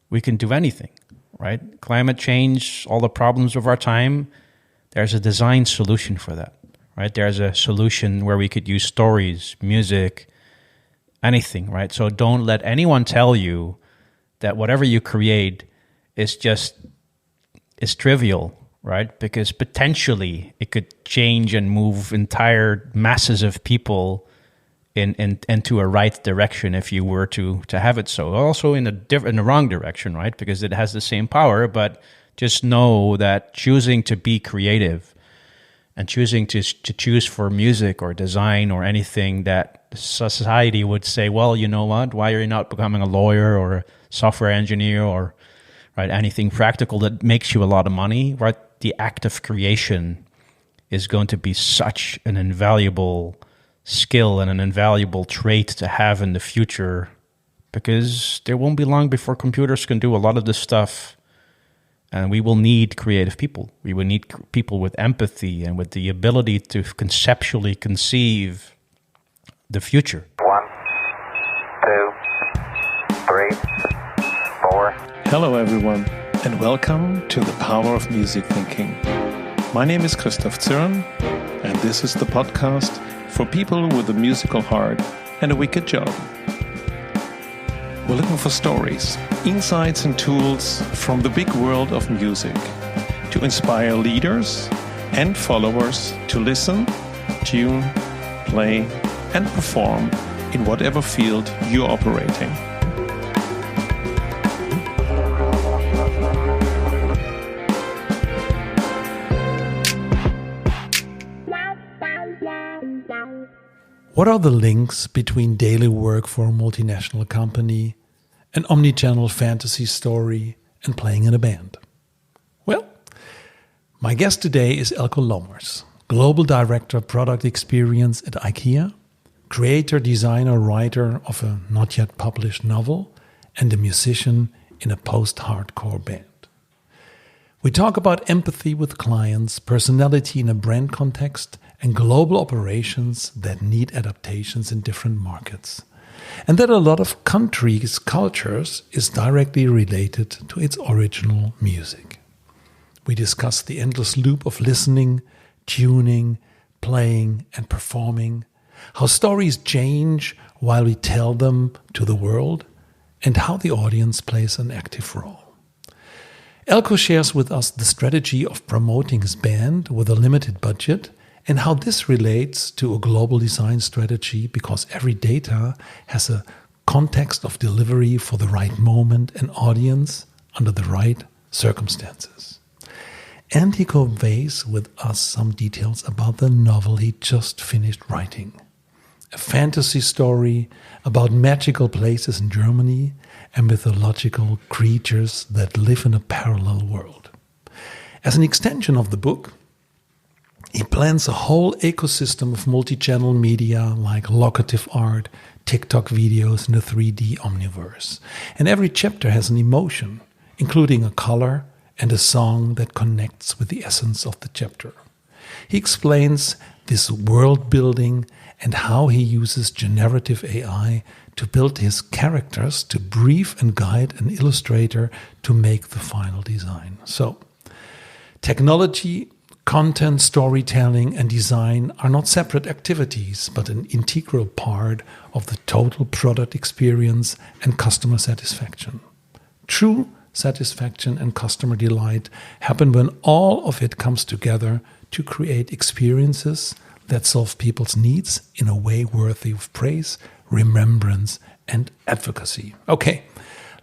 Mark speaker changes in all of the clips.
Speaker 1: we can do anything, right? Climate change, all the problems of our time, there's a design solution for that, right? There's a solution where we could use stories, music, anything, right? So don't let anyone tell you that whatever you create is trivial, right? Because potentially it could change and move entire masses of people into a right direction if you were to have it so. Also in the wrong direction, right? Because it has the same power, but just know that choosing to be creative and choosing to choose for music or design or anything that society would say, well, you know what? Why are you not becoming a lawyer or a software engineer or right anything practical that makes you a lot of money, right? The act of creation is going to be such an invaluable skill and an invaluable trait to have in the future, because there won't be long before computers can do a lot of this stuff, and we will need creative people. We will need people with empathy and with the ability to conceptually conceive the future.
Speaker 2: 1, 2, 3, 4.
Speaker 3: Hello everyone, and welcome to the Power of Music Thinking. My name is Christoph Zürn, and this is the podcast for people with a musical heart and a wicked job. We're looking for stories, insights and tools from the big world of music to inspire leaders and followers to listen, tune, play and perform in whatever field you're operating.
Speaker 4: What are the links between daily work for a multinational company, an omnichannel fantasy story, and playing in a band? Well, my guest today is Eelko Lommers, Global Director Product Experience at IKEA, creator, designer, writer of a not yet published novel, and a musician in a post-hardcore band. We talk about empathy with clients, personality in a brand context, and global operations that need adaptations in different markets. And that a lot of countries' cultures is directly related to its original music. We discuss the endless loop of listening, tuning, playing, and performing, how stories change while we tell them to the world, and how the audience plays an active role. Eelko shares with us the strategy of promoting his band with a limited budget and how this relates to a global design strategy, because every data has a context of delivery for the right moment and audience under the right circumstances. And he conveys with us some details about the novel he just finished writing. A fantasy story about magical places in Germany and mythological creatures that live in a parallel world. As an extension of the book, he plans a whole ecosystem of multi-channel media like locative art, TikTok videos, and a 3D omniverse. And every chapter has an emotion, including a color and a song that connects with the essence of the chapter. He explains this world building and how he uses generative AI to build his characters to brief and guide an illustrator to make the final design. So, technology, content, storytelling, and design are not separate activities, but an integral part of the total product experience and customer satisfaction. True satisfaction and customer delight happen when all of it comes together to create experiences that solve people's needs in a way worthy of praise, remembrance, and advocacy. Okay,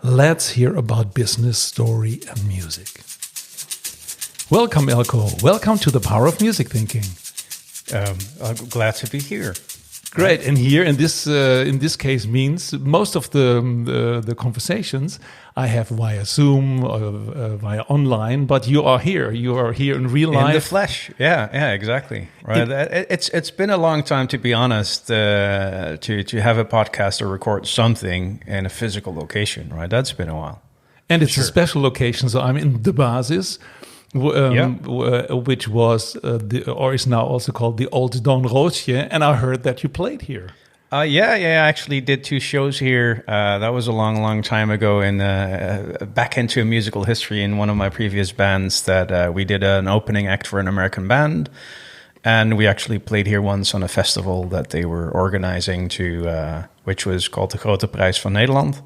Speaker 4: let's hear about business, story, and music. Welcome, Eelko. Welcome to the Power of Music Thinking.
Speaker 1: I'm glad to be here.
Speaker 4: Great, and here in this case means most of the conversations I have via Zoom or via online, but you are here. You are here in real life,
Speaker 1: in the flesh. Yeah, exactly. Right. It's been a long time, to be honest, to have a podcast or record something in a physical location. Right, that's been a while,
Speaker 4: and it's a special location. So I'm in the Basis. Which was or is now also called the Old Doornroosje, and I heard that you played here.
Speaker 1: Yeah, I actually did 2 shows here. That was a long, long time ago, in back into musical history in one of my previous bands. That we did an opening act for an American band, and we actually played here once on a festival that they were organizing which was called the Grote Prijs van Nederland.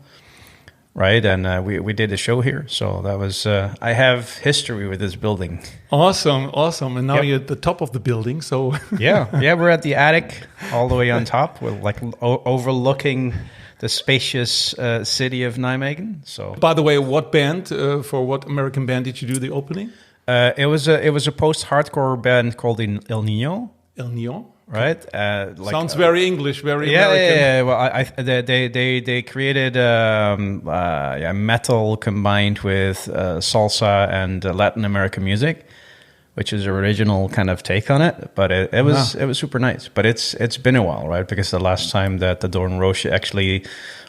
Speaker 1: Right, and we did a show here, so that was. I have history with this building.
Speaker 4: Awesome. And now
Speaker 1: Yep.
Speaker 4: you're at the top of the building, so
Speaker 1: Yeah, we're at the attic, all the way on top. We're like overlooking the spacious city of Nijmegen. So,
Speaker 4: By the way, what band, for what American band did you do the opening?
Speaker 1: it was a post-hardcore band called El Nino,
Speaker 4: El Nyon?
Speaker 1: right?
Speaker 4: Sounds very English, very
Speaker 1: yeah,
Speaker 4: American.
Speaker 1: yeah. Well, they created metal combined with salsa and Latin American music, which is an original kind of take on it. But it was super nice. But it's been a while, right? Because the last time that the Doorn Roosje actually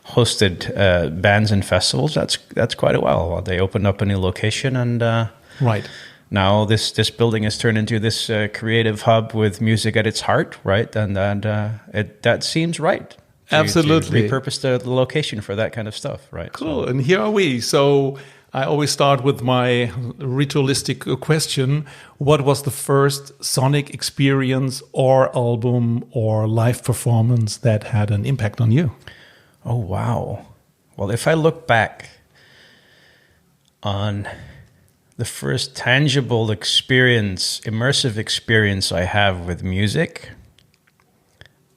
Speaker 1: hosted bands and festivals, that's quite a while. They opened up a new location, and
Speaker 4: Right.
Speaker 1: now this building has turned into this creative hub with music at its heart, right? And that seems right. to
Speaker 4: Absolutely.
Speaker 1: repurpose the location for that kind of stuff, right?
Speaker 4: Cool. And here are we. So I always start with my ritualistic question. What was the first sonic experience or album or live performance that had an impact on you?
Speaker 1: Oh, wow. Well, if I look back on the first tangible experience, immersive experience I have with music,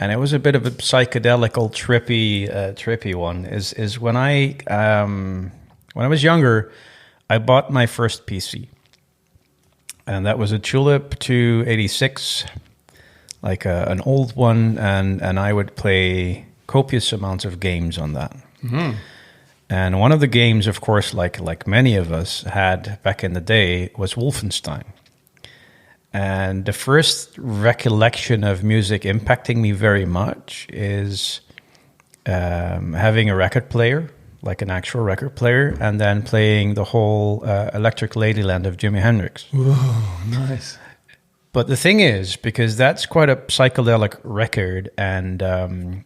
Speaker 1: and it was a bit of a psychedelical, trippy one, is when I was younger, I bought my first PC. And that was a Tulip 286, like an old one, and I would play copious amounts of games on that. Mm-hmm. And one of the games, of course, like many of us had back in the day, was Wolfenstein. And the first recollection of music impacting me very much is having a record player, like an actual record player, and then playing the whole Electric Ladyland of Jimi Hendrix.
Speaker 4: Oh, nice.
Speaker 1: But the thing is, because that's quite a psychedelic record, and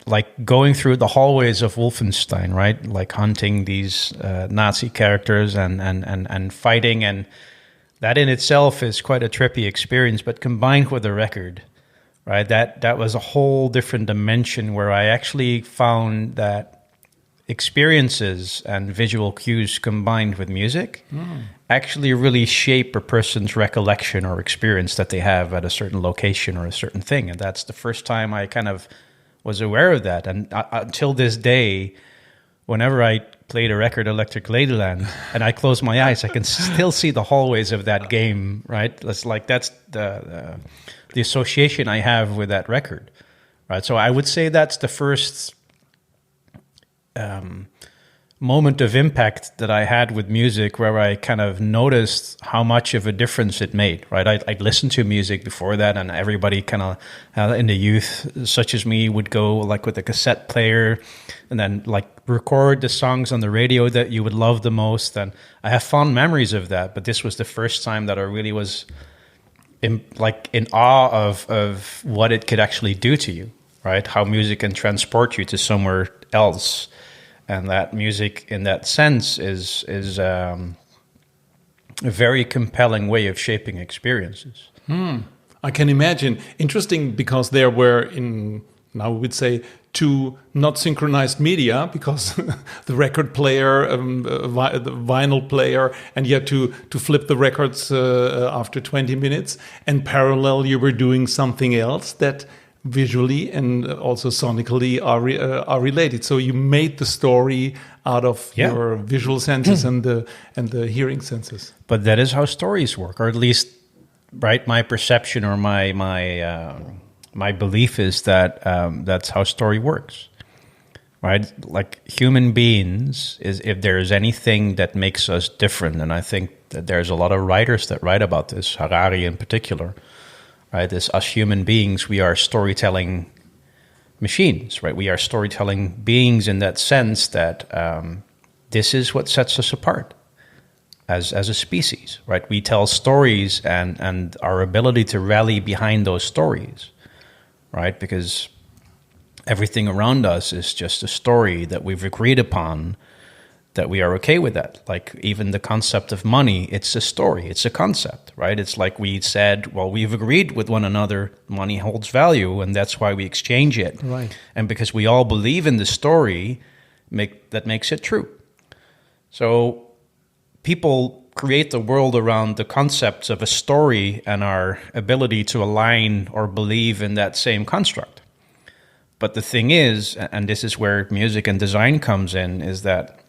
Speaker 1: like going through the hallways of Wolfenstein, right? Like hunting these Nazi characters and fighting, and that in itself is quite a trippy experience. But combined with the record, right? That was a whole different dimension where I actually found that experiences and visual cues combined with music actually really shape a person's recollection or experience that they have at a certain location or a certain thing. And that's the first time I kind of was aware of that. And until this day, whenever I played a record, Electric Ladyland, and I close my eyes, I can still see the hallways of that game, right? That's the association I have with that record, right? So I would say that's the first moment of impact that I had with music, where I kind of noticed how much of a difference it made, right? I'd listened to music before that, and everybody kind of in the youth, such as me, would go like with a cassette player and then like record the songs on the radio that you would love the most. And I have fond memories of that, but this was the first time that I really was in awe of what it could actually do to you, right? How music can transport you to somewhere else. And that music, in that sense, is a very compelling way of shaping experiences.
Speaker 4: I can imagine. Interesting, because there were, now we would say, two not synchronized media, because the record player, the vinyl player, and you had to flip the records after 20 minutes. And parallel, you were doing something else that visually and also sonically are related. So you made the story out of your visual senses and the hearing senses.
Speaker 1: But that is how stories work, or at least, right? My perception or my belief is that that's how story works, right? Like human beings, if there is anything that makes us different, and I think that there's a lot of writers that write about this, Harari in particular. Right, as human beings, we are storytelling machines, right? We are storytelling beings in that sense that this is what sets us apart as a species, right? We tell stories, and our ability to rally behind those stories, right? Because everything around us is just a story that we've agreed upon, that we are okay with that. Like even the concept of money, it's a story, it's a concept, right? It's like we said, well, we've agreed with one another, money holds value, and that's why we exchange it.
Speaker 4: Right.
Speaker 1: And because we all believe in the story, that makes it true. So people create the world around the concepts of a story and our ability to align or believe in that same construct. But the thing is, and this is where music and design comes in, is that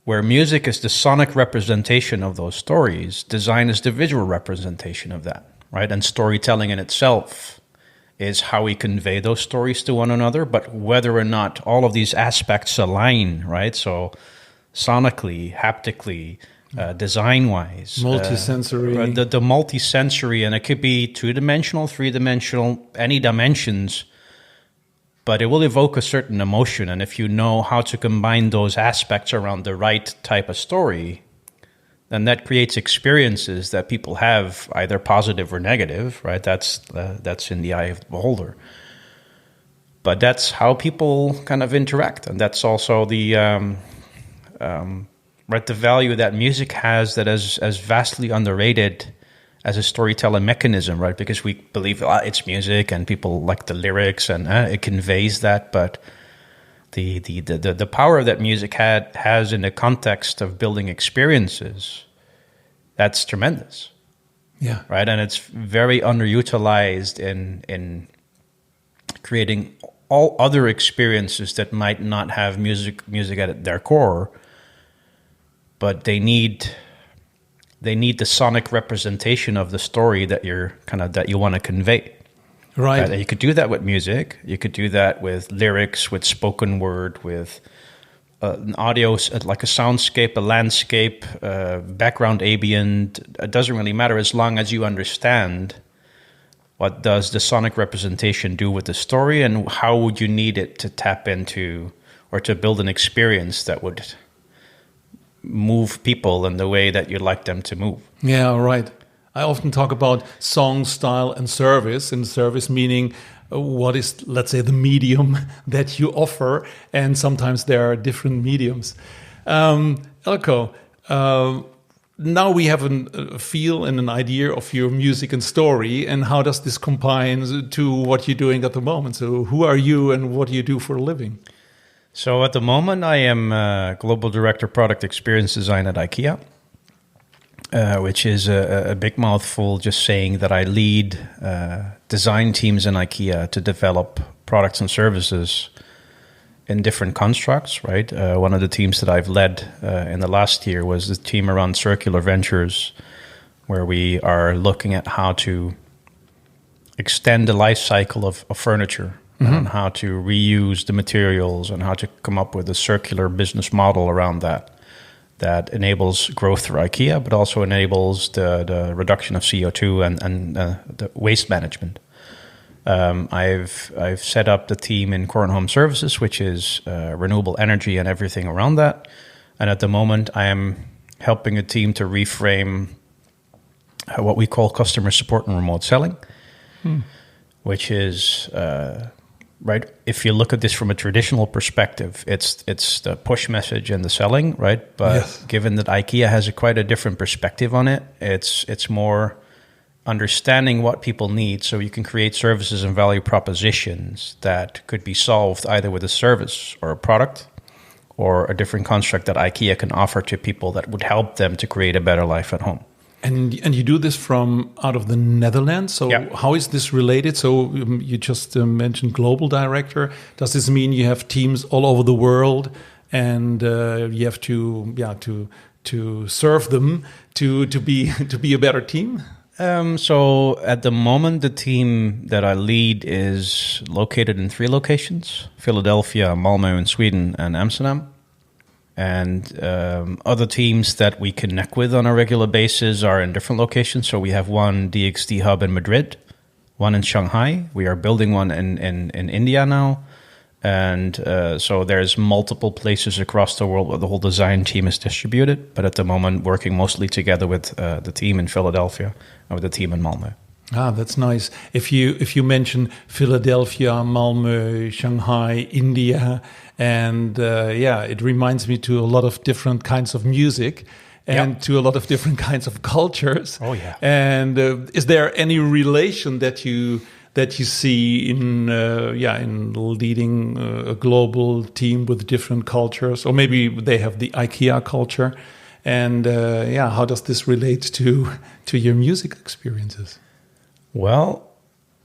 Speaker 1: where music is the sonic representation of those stories, design is the visual representation of that, right? And storytelling in itself is how we convey those stories to one another, but whether or not all of these aspects align, right? So sonically, haptically, design-wise.
Speaker 4: Multisensory.
Speaker 1: The multisensory, and it could be two-dimensional, three-dimensional, any dimensions, but it will evoke a certain emotion. And if you know how to combine those aspects around the right type of story, then that creates experiences that people have, either positive or negative, right? That's in the eye of the beholder. But that's how people kind of interact, and that's also the right, the value that music has, that is as vastly underrated as a storytelling mechanism, right? Because we believe it's music and people like the lyrics and it conveys that, but the power that music has in the context of building experiences, that's tremendous.
Speaker 4: Yeah.
Speaker 1: Right, and it's very underutilized in creating all other experiences that might not have music at their core, but they need the sonic representation of the story that you want to convey.
Speaker 4: Right.
Speaker 1: And you could do that with music. You could do that with lyrics, with spoken word, with an audio, like a soundscape, a landscape, background ambient. It doesn't really matter as long as you understand what does the sonic representation do with the story, and how would you need it to tap into or to build an experience that would move people in the way that you'd like them to move.
Speaker 4: Yeah, right. I often talk about song, style, and service. And service meaning what is, let's say, the medium that you offer. And sometimes there are different mediums. Eelko, now we have a feel and an idea of your music and story. And how does this combine to what you're doing at the moment? So who are you and what do you do for a living?
Speaker 1: So at the moment, I am Global Director Product Experience Design at IKEA, which is a big mouthful, just saying that I lead design teams in IKEA to develop products and services in different constructs, right? One of the teams that I've led in the last year was the team around circular ventures, where we are looking at how to extend the life cycle of furniture. Mm-hmm. And how to reuse the materials and how to come up with a circular business model around that enables growth through IKEA, but also enables the reduction of CO2 and the waste management. I've set up the team in Core and Home Services, which is renewable energy and everything around that. And at the moment, I am helping a team to reframe what we call customer support and remote selling, which is... right. If you look at this from a traditional perspective, it's the push message and the selling, right? But yes, given that IKEA has quite a different perspective on it, it's more understanding what people need, so you can create services and value propositions that could be solved either with a service or a product or a different construct that IKEA can offer to people that would help them to create a better life at home.
Speaker 4: And you do this from out of the Netherlands. So
Speaker 1: yeah.
Speaker 4: How is this related? So you just mentioned global director. Does this mean you have teams all over the world, and you have to serve them to be a better team?
Speaker 1: So at the moment, the team that I lead is located in 3 locations: Philadelphia, Malmö in Sweden, and Amsterdam. And other teams that we connect with on a regular basis are in different locations. So we have one DXD hub in Madrid, one in Shanghai. We are building one in India now. And so there's multiple places across the world where the whole design team is distributed. But at the moment, working mostly together with the team in Philadelphia and with the team in Malmö.
Speaker 4: Ah, that's nice. If you mention Philadelphia, Malmö, Shanghai, India, and it reminds me to a lot of different kinds of music and to a lot of different kinds of cultures.
Speaker 1: Oh, yeah.
Speaker 4: And is there any relation that you see in leading a global team with different cultures, or maybe they have the IKEA culture, and how does this relate to your music experiences?
Speaker 1: Well,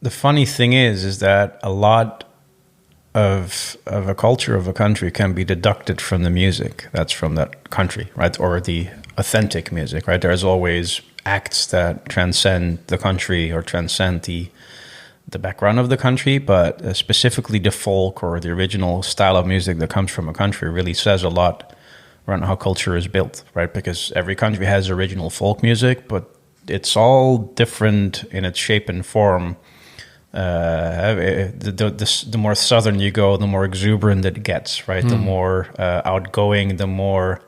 Speaker 1: the funny thing is that a lot of a culture of a country can be deducted from the music that's from that country, right? Or the authentic music, right? There's always acts that transcend the country or transcend the background of the country, but specifically the folk or the original style of music that comes from a country really says a lot around how culture is built, right? Because every country has original folk music, but it's all different in its shape and form. The more southern you go, the more exuberant it gets, right? The more outgoing, the more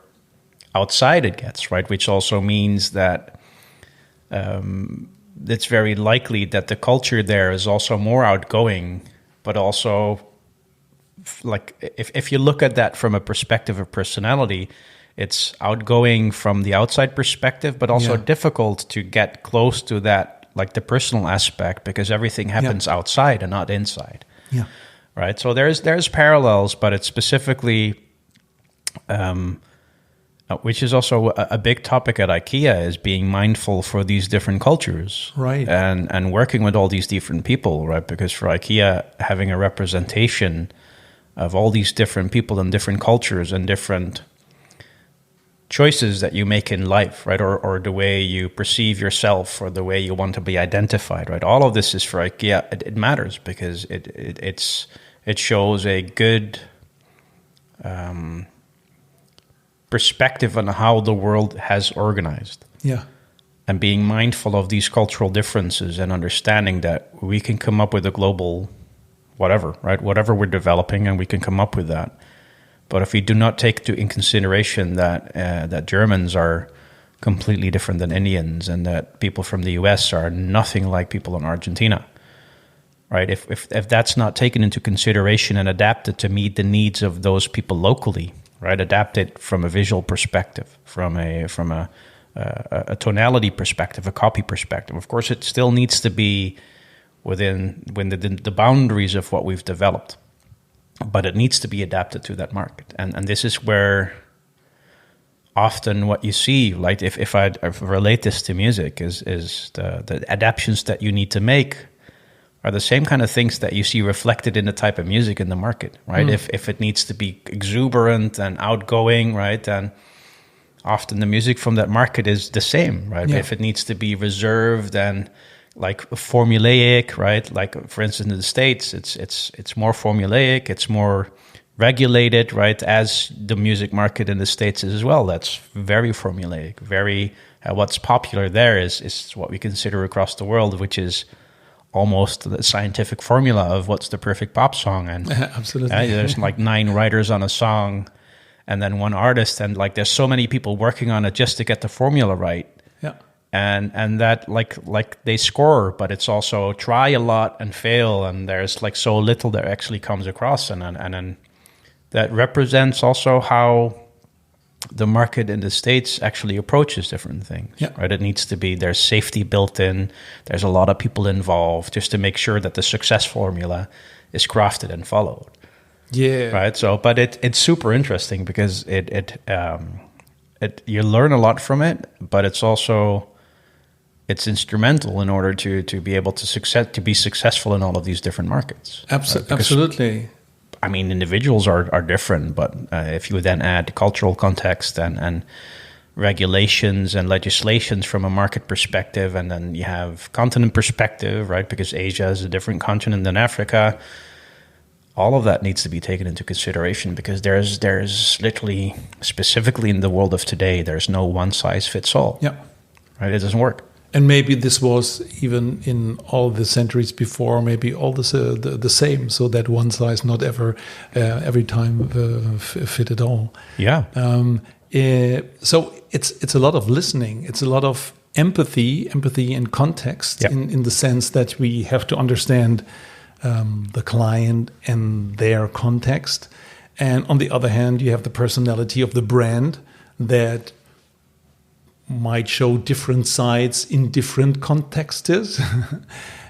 Speaker 1: outside it gets, right? Which also means that it's very likely that the culture there is also more outgoing, but also, like, if you look at that from a perspective of personality, it's outgoing from the outside perspective, but also difficult to get close to that, like the personal aspect, because everything happens outside and not inside.
Speaker 4: Yeah.
Speaker 1: Right. So there's parallels, but it's specifically, which is also a big topic at IKEA, is being mindful for these different cultures,
Speaker 4: right?
Speaker 1: And working with all these different people, right? Because for IKEA, having a representation of all these different people and different cultures and different choices that you make in life, right? Or the way you perceive yourself or the way you want to be identified, right? All of this is for IKEA. It matters because it shows a good perspective on how the world has organized.
Speaker 4: Yeah.
Speaker 1: And being mindful of these cultural differences and understanding that we can come up with a global whatever, right? Whatever we're developing, and we can come up with that. But if we do not take in consideration that Germans are completely different than Indians, and that people from the US are nothing like people in Argentina, right? If that's not taken into consideration and adapted to meet the needs of those people locally, right? Adapted from a visual perspective, from a tonality perspective, a copy perspective. Of course, it still needs to be within the boundaries of what we've developed, but it needs to be adapted to that market. And this is where often what you see, like if I relate this to music, is the adaptations that you need to make are the same kind of things that you see reflected in the type of music in the market, right? If it needs to be exuberant and outgoing, right, then often the music from that market is the same, right? Yeah. If it needs to be reserved and like formulaic, right? Like for instance, in the States, it's more formulaic, it's more regulated, right? As the music market in the States is as well. That's very formulaic. Very what's popular there is what we consider across the world, which is almost the scientific formula of what's the perfect pop song. And
Speaker 4: absolutely,
Speaker 1: there's like 9 writers on a song, and then 1 artist, and like there's so many people working on it just to get the formula right.
Speaker 4: Yeah.
Speaker 1: And that like they score, but it's also try a lot and fail, and there's like so little that actually comes across, and then that represents also how the market in the States actually approaches different things.
Speaker 4: Yeah.
Speaker 1: Right? It needs to be, there's safety built in, there's a lot of people involved just to make sure that the success formula is crafted and followed.
Speaker 4: Yeah.
Speaker 1: Right. So, but it's super interesting because it you learn a lot from it, but it's instrumental in order to be able to be successful in all of these different markets.
Speaker 4: Absolutely.
Speaker 1: I mean, individuals are different, but if you then add cultural context and regulations and legislations from a market perspective, and then you have continent perspective, right? Because Asia is a different continent than Africa. All of that needs to be taken into consideration, because there's literally, specifically in the world of today, there's no one size fits all.
Speaker 4: Yeah.
Speaker 1: Right? It doesn't work.
Speaker 4: And maybe this was even in all the centuries before, maybe all the same, so that one size not ever every time fit at all.
Speaker 1: Yeah.
Speaker 4: So it's a lot of listening. It's a lot of empathy and context, in the sense that we have to understand the client and their context. And on the other hand, you have the personality of the brand that might show different sides in different contexts.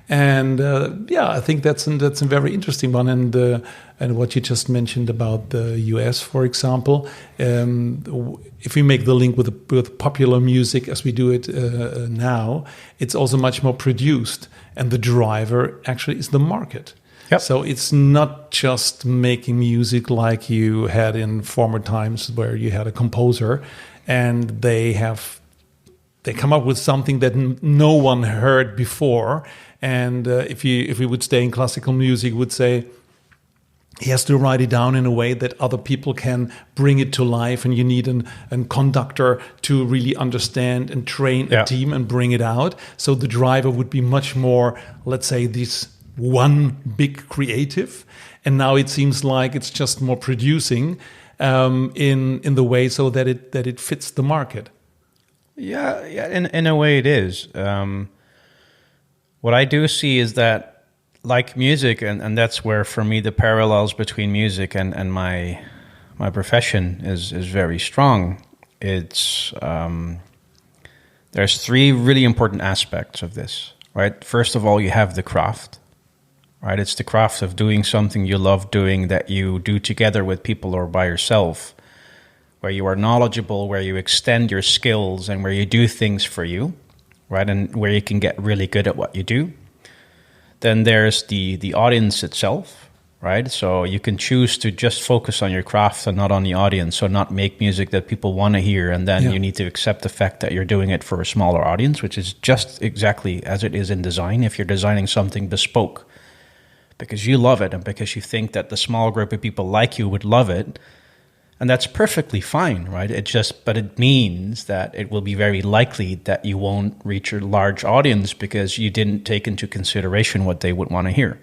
Speaker 4: And I think that's a very interesting one. And what you just mentioned about the US, for example, if we make the link with popular music as we do it now, it's also much more produced, and the driver actually is the market.
Speaker 1: Yep.
Speaker 4: So it's not just making music like you had in former times, where you had a composer and they come up with something that no one heard before. And if we would stay in classical music, would say he has to write it down in a way that other people can bring it to life, and you need a conductor to really understand and train a team and bring it out. So the driver would be much more, let's say, this one big creative, and now it seems like it's just more producing in the way so that it fits the market.
Speaker 1: Yeah, in a way it is. What I do see is that, like music, and that's where for me the parallels between music and my profession is very strong. It's there's three really important aspects of this, right? First of all, you have the craft, right? It's the craft of doing something you love doing, that you do together with people or by yourself, where you are knowledgeable, where you extend your skills, and where you do things for you, right? And where you can get really good at what you do. Then there's the audience itself, right? So you can choose to just focus on your craft and not on the audience, so not make music that people want to hear, and then you need to accept the fact that you're doing it for a smaller audience, which is just exactly as it is in design. If you're designing something bespoke because you love it and because you think that the small group of people like you would love it, and that's perfectly fine, right? But it means that it will be very likely that you won't reach a large audience because you didn't take into consideration what they would want to hear.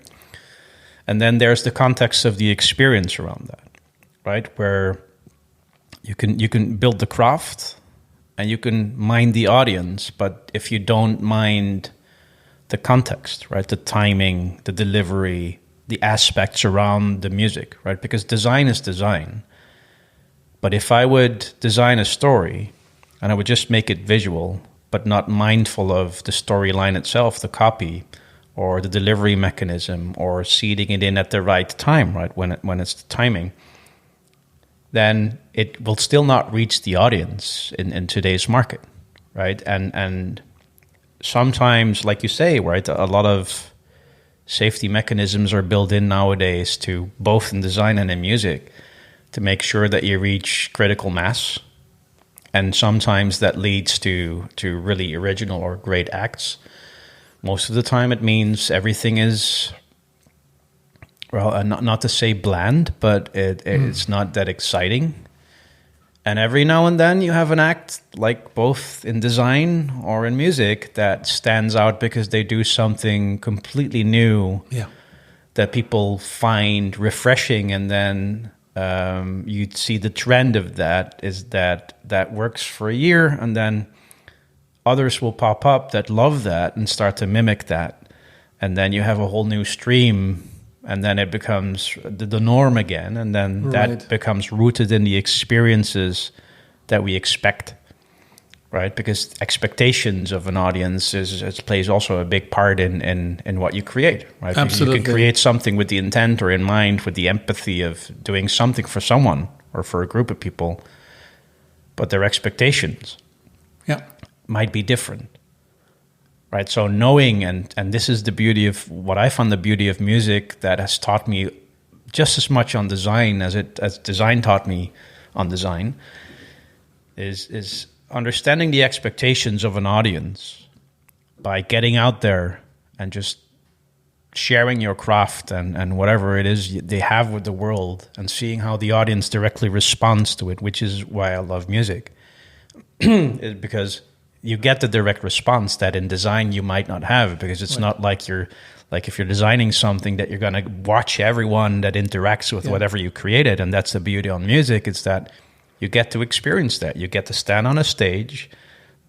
Speaker 1: And then there's the context of the experience around that, right? Where you can build the craft and you can mind the audience, but if you don't mind the context, right? The timing, the delivery, the aspects around the music, right? Because design is design. But if I would design a story and I would just make it visual, but not mindful of the storyline itself, the copy, or the delivery mechanism, or seeding it in at the right time, right, when it's the timing, then it will still not reach the audience in today's market, right? And sometimes, like you say, right, a lot of safety mechanisms are built in nowadays to both in design and in music, to make sure that you reach critical mass. And sometimes that leads to really original or great acts. Most of the time it means everything is, well, not to say bland, but it's not that exciting. And every now and then you have an act, like both in design or in music, that stands out because they do something completely new that people find refreshing, and then you'd see the trend of that is that works for a year, and then others will pop up that love that and start to mimic that, and then you have a whole new stream, and then it becomes the norm again, and then that becomes rooted in the experiences that we expect, right? Because expectations of an audience plays also a big part in what you create, right?
Speaker 4: Absolutely.
Speaker 1: You can create something with the intent or in mind, with the empathy of doing something for someone or for a group of people, but their expectations might be different, right? So knowing, and this is the beauty of what I found the beauty of music that has taught me just as much on design as design taught me on design, is understanding the expectations of an audience by getting out there and just sharing your craft and whatever it is they have with the world, and seeing how the audience directly responds to it, which is why I love music. Because you get the direct response that in design you might not have, because it's not like if you're designing something that you're going to watch everyone that interacts with whatever you created. And that's the beauty on music, is that you get to experience that. You get to stand on a stage,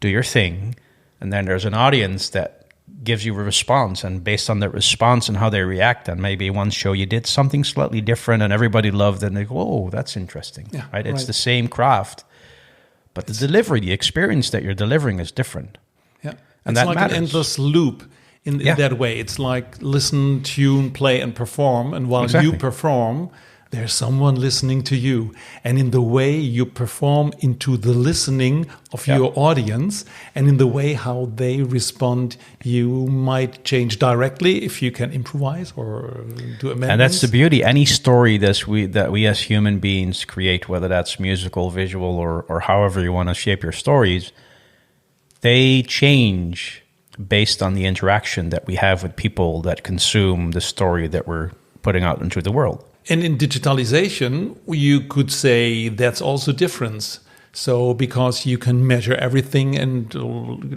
Speaker 1: do your thing, And then there's an audience that gives you a response, and based on that response and how they react, and maybe one show you did something slightly different and everybody loved it, and they go, oh, that's interesting.
Speaker 4: Yeah,
Speaker 1: right? It's
Speaker 4: right.
Speaker 1: the same craft, but the delivery, the experience that you're delivering is different.
Speaker 4: Yeah.
Speaker 1: And
Speaker 4: it's
Speaker 1: that
Speaker 4: like
Speaker 1: matters.
Speaker 4: an endless loop in that way. It's like listen, tune, play, and perform. And while
Speaker 1: Exactly.
Speaker 4: you perform, there's someone listening to you. And in the way you perform into the listening of your audience, and in the way how they respond, you might change directly if you can improvise or do amendments.
Speaker 1: And that's the beauty. Any story that we as human beings create, whether that's musical, visual, or however you want to shape your stories, they change based on the interaction that we have with people that consume the story that we're putting out into the world.
Speaker 4: And in digitalization, you could say that's also difference. So because you can measure everything, and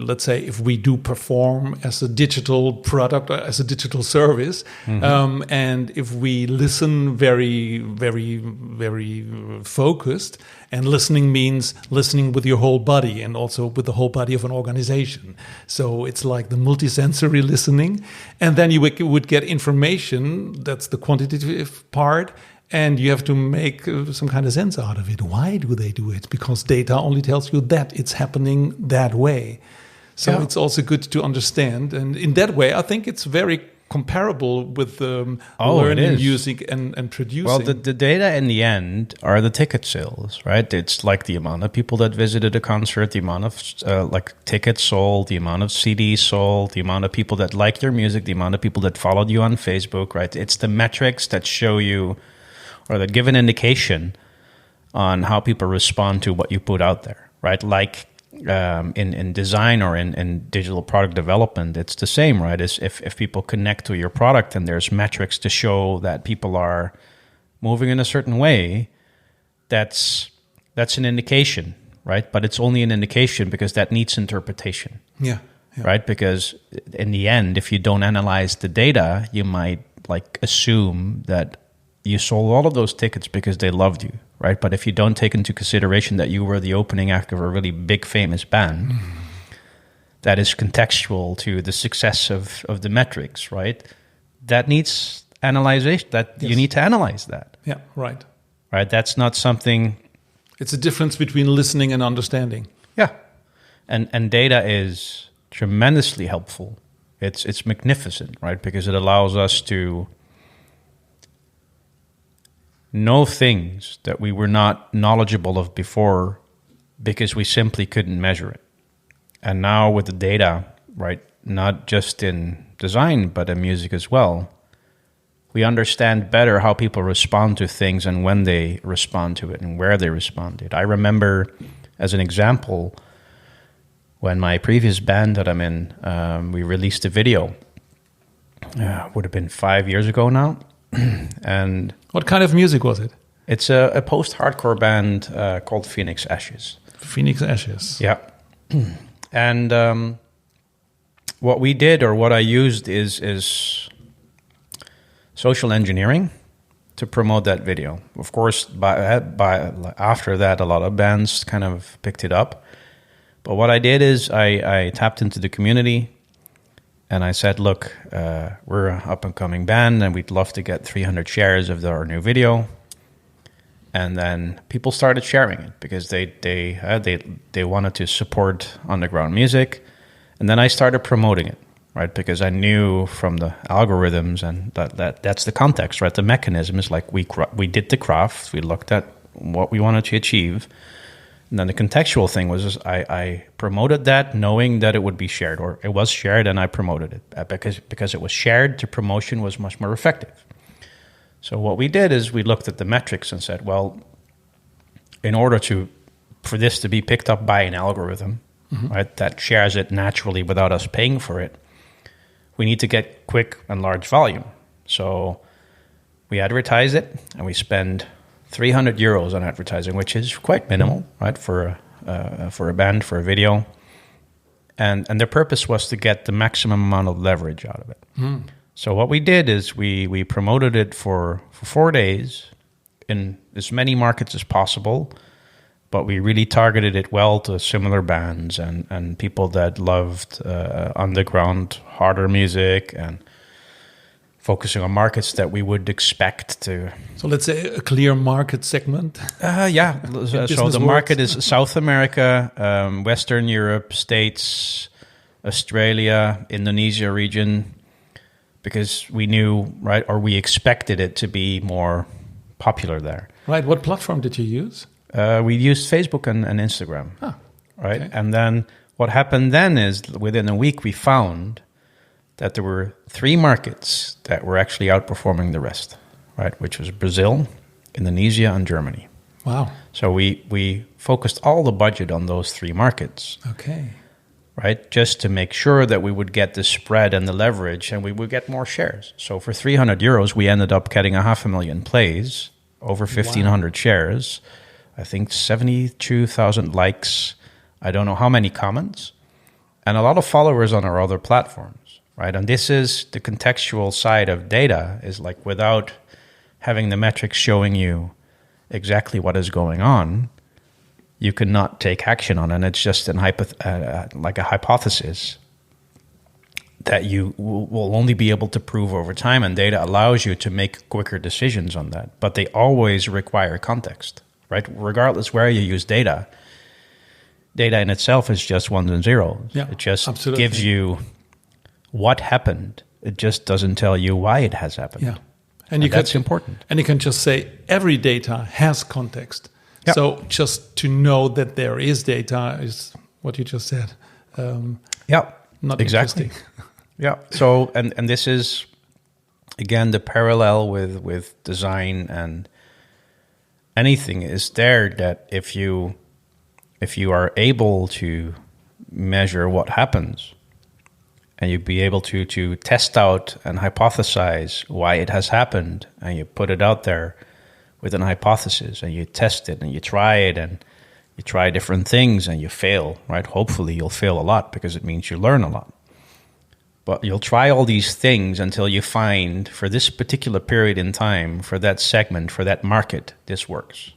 Speaker 4: let's say if we do perform as a digital product, or as a digital service, and if we listen very, very, very focused, and listening means listening with your whole body and also with the whole body of an organization. So it's like the multisensory listening, and then you would get information. That's the quantitative part. And you have to make some kind of sense out of it. Why do they do it? Because data only tells you that it's happening that way. So it's also good to understand. And in that way, I think it's very comparable with learning music and producing.
Speaker 1: Well, the data in the end are the ticket sales, right? It's like the amount of people that visited a concert, the amount of like tickets sold, the amount of CDs sold, the amount of people that like your music, the amount of people that followed you on Facebook, right? It's the metrics that show you, or that give an indication on how people respond to what you put out there, right? Like in design or in digital product development, it's the same, right? As if people connect to your product and there's metrics to show that people are moving in a certain way, that's an indication, right? But it's only an indication because that needs interpretation.
Speaker 4: Yeah.
Speaker 1: Right? Because in the end, if you don't analyze the data, you might like assume that you sold all of those tickets because they loved you, right? But if you don't take into consideration that you were the opening act of a really big, famous band, that is contextual to the success of the metrics, right? That needs analyzation. You need to analyze that.
Speaker 4: Yeah, right.
Speaker 1: Right? That's not something...
Speaker 4: It's a difference between listening and understanding.
Speaker 1: Yeah. And data is tremendously helpful. It's magnificent, right? Because it allows us to know things that we were not knowledgeable of before because we simply couldn't measure it. And now with the data, right, not just in design, but in music as well, we understand better how people respond to things and when they respond to it and where they respond to it. I remember, as an example, when my previous band that I'm in, we released a video. Would have been 5 years ago now. And
Speaker 4: what kind of music was it?
Speaker 1: It's a post-hardcore band called Phoenix Ashes.
Speaker 4: Phoenix Ashes.
Speaker 1: Yeah. And what we did, or what I used, is social engineering to promote that video. Of course, by after that, a lot of bands kind of picked it up. But what I did is I tapped into the community. And I said, look, we're an up-and-coming band, and we'd love to get 300 shares of our new video. And then people started sharing it because they wanted to support underground music. And then I started promoting it, right? Because I knew from the algorithms, and that's the context, right? The mechanism is like we did the craft, we looked at what we wanted to achieve. And then the contextual thing was I promoted that knowing that it would be shared, or it was shared, and I promoted it because it was shared. The promotion was much more effective. So what we did is we looked at the metrics and said, well, in order for this to be picked up by an algorithm, right, that shares it naturally without us paying for it, we need to get quick and large volume. So we advertise it, and we spend 300 euros on advertising, which is quite minimal, right, for a band, for a video. And the purpose was to get the maximum amount of leverage out of it. So what we did is we promoted it for 4 days in as many markets as possible, but we really targeted it well to similar bands and people that loved underground, harder music, and focusing on markets that we would expect to.
Speaker 4: So let's say a clear market segment.
Speaker 1: Yeah. So the market is South America, Western Europe, States, Australia, Indonesia region, because we knew, right, or we expected it to be more popular there.
Speaker 4: Right. What platform did you use?
Speaker 1: We used Facebook and Instagram.
Speaker 4: Ah,
Speaker 1: right.
Speaker 4: okay.
Speaker 1: And then what happened then is within a week we found that there were 3 markets that were actually outperforming the rest, right? Which was Brazil, Indonesia, and Germany.
Speaker 4: Wow.
Speaker 1: So we focused all the budget on those 3 markets,
Speaker 4: Okay.
Speaker 1: right? Just to make sure that we would get the spread and the leverage and we would get more shares. So for 300 euros, we ended up getting 500,000 plays, over 1,500 shares, I think 72,000 likes, I don't know how many comments, and a lot of followers on our other platforms. Right, and this is the contextual side of data, is like without having the metrics showing you exactly what is going on, you cannot take action on it. And it's just like a hypothesis that you will only be able to prove over time, and data allows you to make quicker decisions on that. But they always require context, right? Regardless where you use data in itself is just ones and zeros.
Speaker 4: Yeah,
Speaker 1: it just
Speaker 4: absolutely.
Speaker 1: gives you what happened. It just doesn't tell you why it has happened.
Speaker 4: Yeah.
Speaker 1: And that's important.
Speaker 4: And you can just say every data has context.
Speaker 1: Yeah.
Speaker 4: So just to know that there is data is what you just said. Not
Speaker 1: exactly.
Speaker 4: interesting.
Speaker 1: Yeah. So, and this is, again, the parallel with design and anything is there, that if you are able to measure what happens, and you'd be able to test out and hypothesize why it has happened, and you put it out there with an hypothesis, and you test it, and you try it, and you try different things, and you fail, right? Hopefully you'll fail a lot, because it means you learn a lot. But you'll try all these things until you find, for this particular period in time, for that segment, for that market, this works.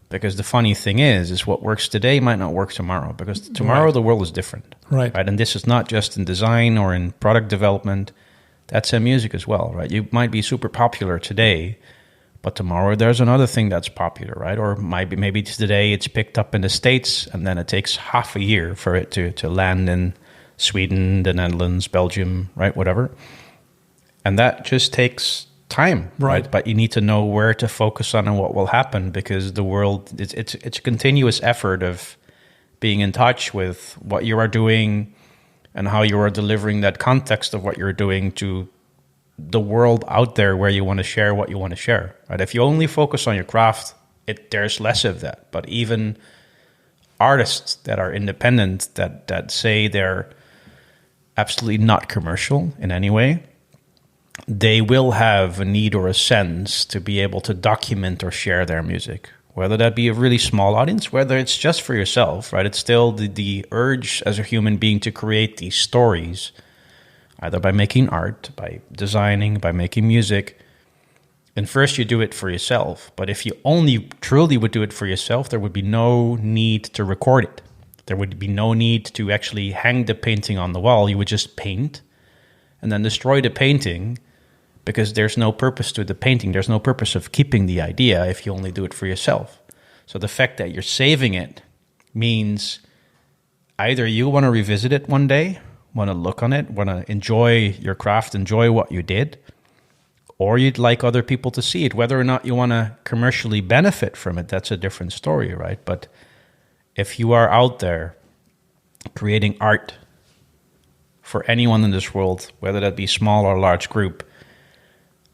Speaker 1: Because the funny thing is what works today might not work tomorrow, because tomorrow the world is different.
Speaker 4: Right.
Speaker 1: And this is not just in design or in product development. That's in music as well, right? You might be super popular today, but tomorrow there's another thing that's popular, right? Or maybe today it's picked up in the States, and then it takes half a year for it to land in Sweden, the Netherlands, Belgium, right? Whatever. And that just takes time, right? But you need to know where to focus on and what will happen, because the world, it's a continuous effort of being in touch with what you are doing and how you are delivering that context of what you're doing to the world out there where you want to share what you want to share, right? If you only focus on your craft, there's less of that. But even artists that are independent, that say they're absolutely not commercial in any way, they will have a need or a sense to be able to document or share their music, whether that be a really small audience, whether it's just for yourself, right? It's still the urge as a human being to create these stories, either by making art, by designing, by making music. And first you do it for yourself. But if you only truly would do it for yourself, there would be no need to record it. There would be no need to actually hang the painting on the wall. You would just paint and then destroy the painting, because there's no purpose to the painting. There's no purpose of keeping the idea if you only do it for yourself. So the fact that you're saving it means either you want to revisit it one day, want to look on it, want to enjoy your craft, enjoy what you did, or you'd like other people to see it. Whether or not you want to commercially benefit from it, that's a different story, right? But if you are out there creating art for anyone in this world, whether that be small or large group,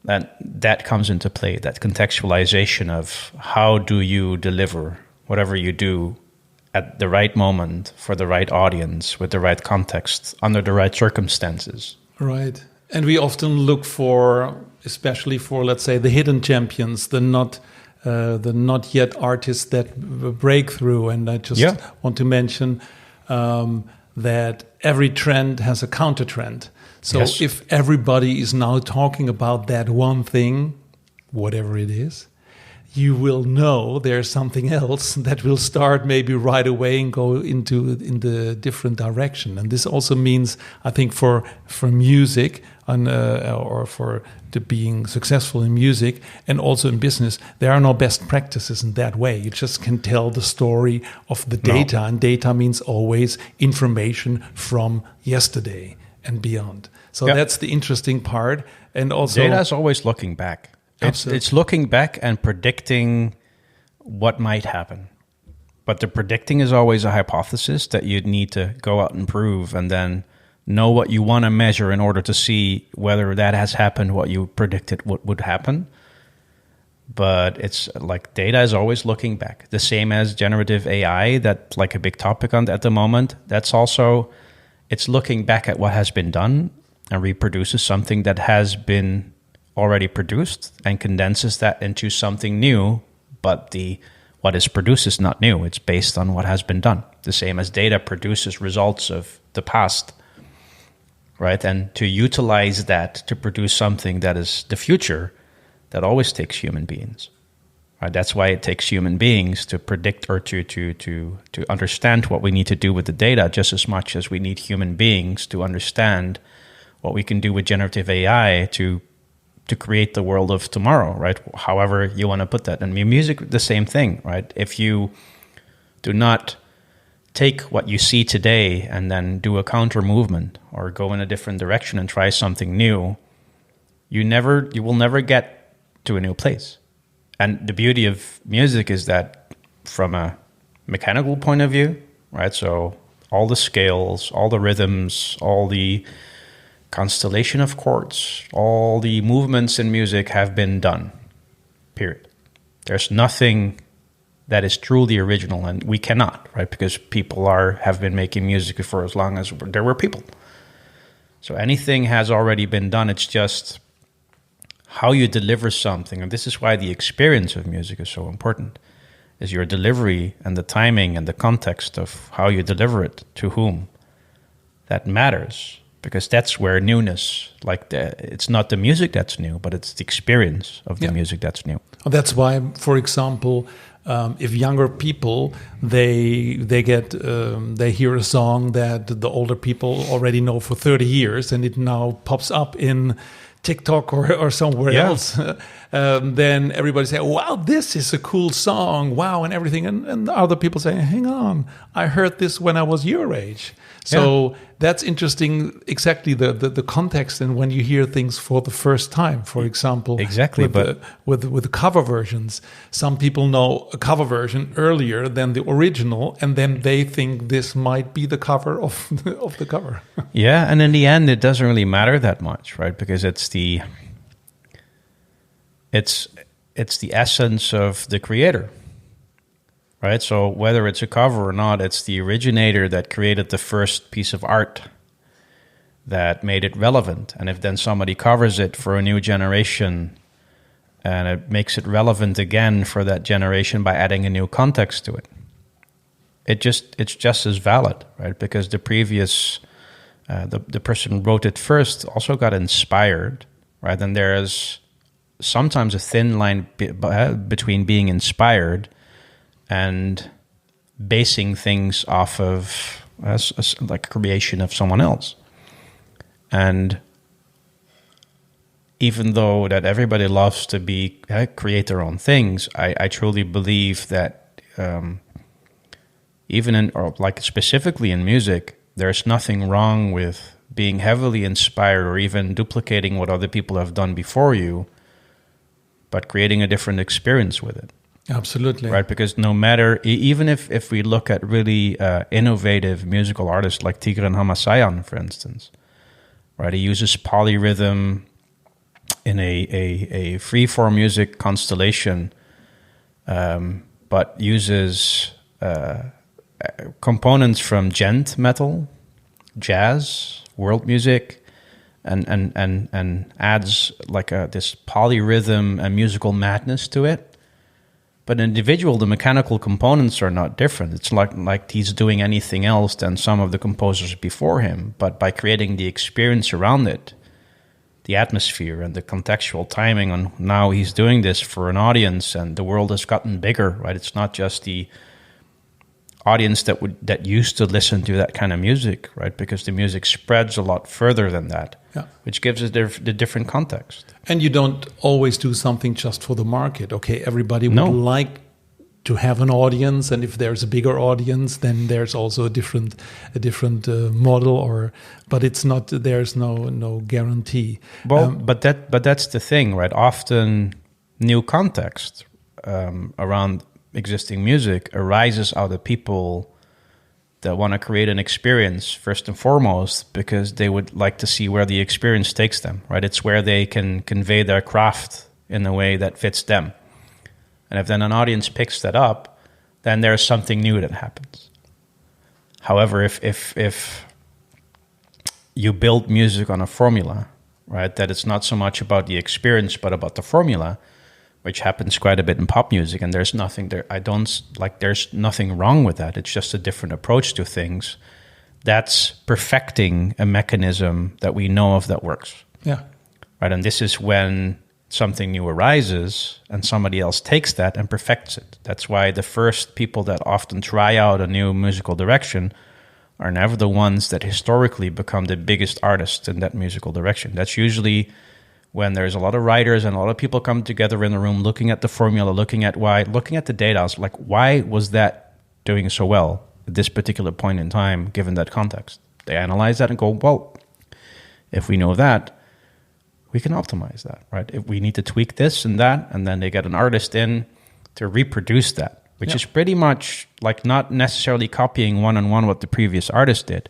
Speaker 1: that comes into play, that contextualization of how do you deliver whatever you do at the right moment for the right audience with the right context under the right circumstances.
Speaker 4: Right. And we often look for, especially for, let's say, the hidden champions, the not yet artists that break through. And I just want to mention that every trend has a counter trend. So if everybody is now talking about that one thing, whatever it is, you will know there's something else that will start maybe right away and go in the different direction. And this also means, I think, for music and or for being successful in music and also in business, there are no best practices in that way. You just can tell the story of the data, and data means always information from yesterday and beyond. So that's the interesting part. And also,
Speaker 1: data is always looking back. It's looking back and predicting what might happen. But the predicting is always a hypothesis that you'd need to go out and prove, and then know what you want to measure in order to see whether that has happened, what you predicted what would happen. But it's like data is always looking back. The same as generative AI, that's like a big topic at the moment. That's also, it's looking back at what has been done and reproduces something that has been already produced and condenses that into something new, but what is produced is not new. It's based on what has been done. The same as data produces results of the past, right? And to utilize that to produce something that is the future, that always takes human beings, right? That's why it takes human beings to predict or to understand what we need to do with the data, just as much as we need human beings to understand what we can do with generative AI to create the world of tomorrow, right? However you want to put that. And music, the same thing, right? If you do not take what you see today and then do a counter movement or go in a different direction and try something new, you will never get to a new place. And the beauty of music is that from a mechanical point of view, right? So all the scales, all the rhythms, all the constellation of chords, all the movements in music have been done, period. There's nothing that is truly original, and we cannot, right? Because people have been making music for as long as there were people. So anything has already been done. It's just how you deliver something. And this is why the experience of music is so important, is your delivery and the timing and the context of how you deliver it to whom. That matters. Because that's where newness, it's not the music that's new, but it's the experience of the music that's new.
Speaker 4: That's why, for example, if younger people they hear a song that the older people already know for 30 years, and it now pops up in TikTok or somewhere else, then everybody say, "Wow, this is a cool song! Wow," and everything, and other people say, "Hang on, I heard this when I was your age." So that's interesting. Exactly the context, and when you hear things for the first time, for example,
Speaker 1: exactly.
Speaker 4: With the cover versions, some people know a cover version earlier than the original, and then they think this might be the cover of the cover.
Speaker 1: Yeah, and in the end, it doesn't really matter that much, right? Because it's the essence of the creator. Right, so whether it's a cover or not, it's the originator that created the first piece of art that made it relevant. And if then somebody covers it for a new generation and it makes it relevant again for that generation by adding a new context to it, it's just as valid, right? Because the previous, the person who wrote it first also got inspired, right? And there is sometimes a thin line between being inspired and basing things off of like creation of someone else. And even though that everybody loves to create their own things, I truly believe that specifically in music, there's nothing wrong with being heavily inspired or even duplicating what other people have done before you, but creating a different experience with it.
Speaker 4: Absolutely.
Speaker 1: Right, because no matter, even if we look at really innovative musical artists like Tigran Hamasayan, for instance, right, he uses polyrhythm in a free-form music constellation, but uses components from gent metal, jazz, world music, and adds like this polyrhythm and musical madness to it. But individual, the mechanical components are not different. It's like he's doing anything else than some of the composers before him. But by creating the experience around it, the atmosphere and the contextual timing on now he's doing this for an audience, and the world has gotten bigger, right? It's not just the audience that used to listen to that kind of music, right? Because the music spreads a lot further than that, which gives it the different context.
Speaker 4: And you don't always do something just for the market. Okay, everybody would like to have an audience, and if there's a bigger audience, then there's also a different model. But it's not. There's no guarantee.
Speaker 1: Well, but that's the thing, right? Often new context around existing music arises out of people that want to create an experience first and foremost because they would like to see where the experience takes them, right? It's where they can convey their craft in a way that fits them. And if then an audience picks that up, then there's something new that happens. However, if you build music on a formula, right, that it's not so much about the experience but about the formula, which happens quite a bit in pop music, and there's nothing there. There's nothing wrong with that. It's just a different approach to things. That's perfecting a mechanism that we know of that works.
Speaker 4: Yeah.
Speaker 1: Right, and this is when something new arises and somebody else takes that and perfects it. That's why the first people that often try out a new musical direction are never the ones that historically become the biggest artists in that musical direction. That's usually when there's a lot of writers and a lot of people come together in the room looking at the formula, looking at the data. I was like, why was that doing so well at this particular point in time, given that context? They analyze that and go, well, if we know that, we can optimize that, right? If we need to tweak this and that, and then they get an artist in to reproduce that, which is pretty much like not necessarily copying one-on-one what the previous artist did,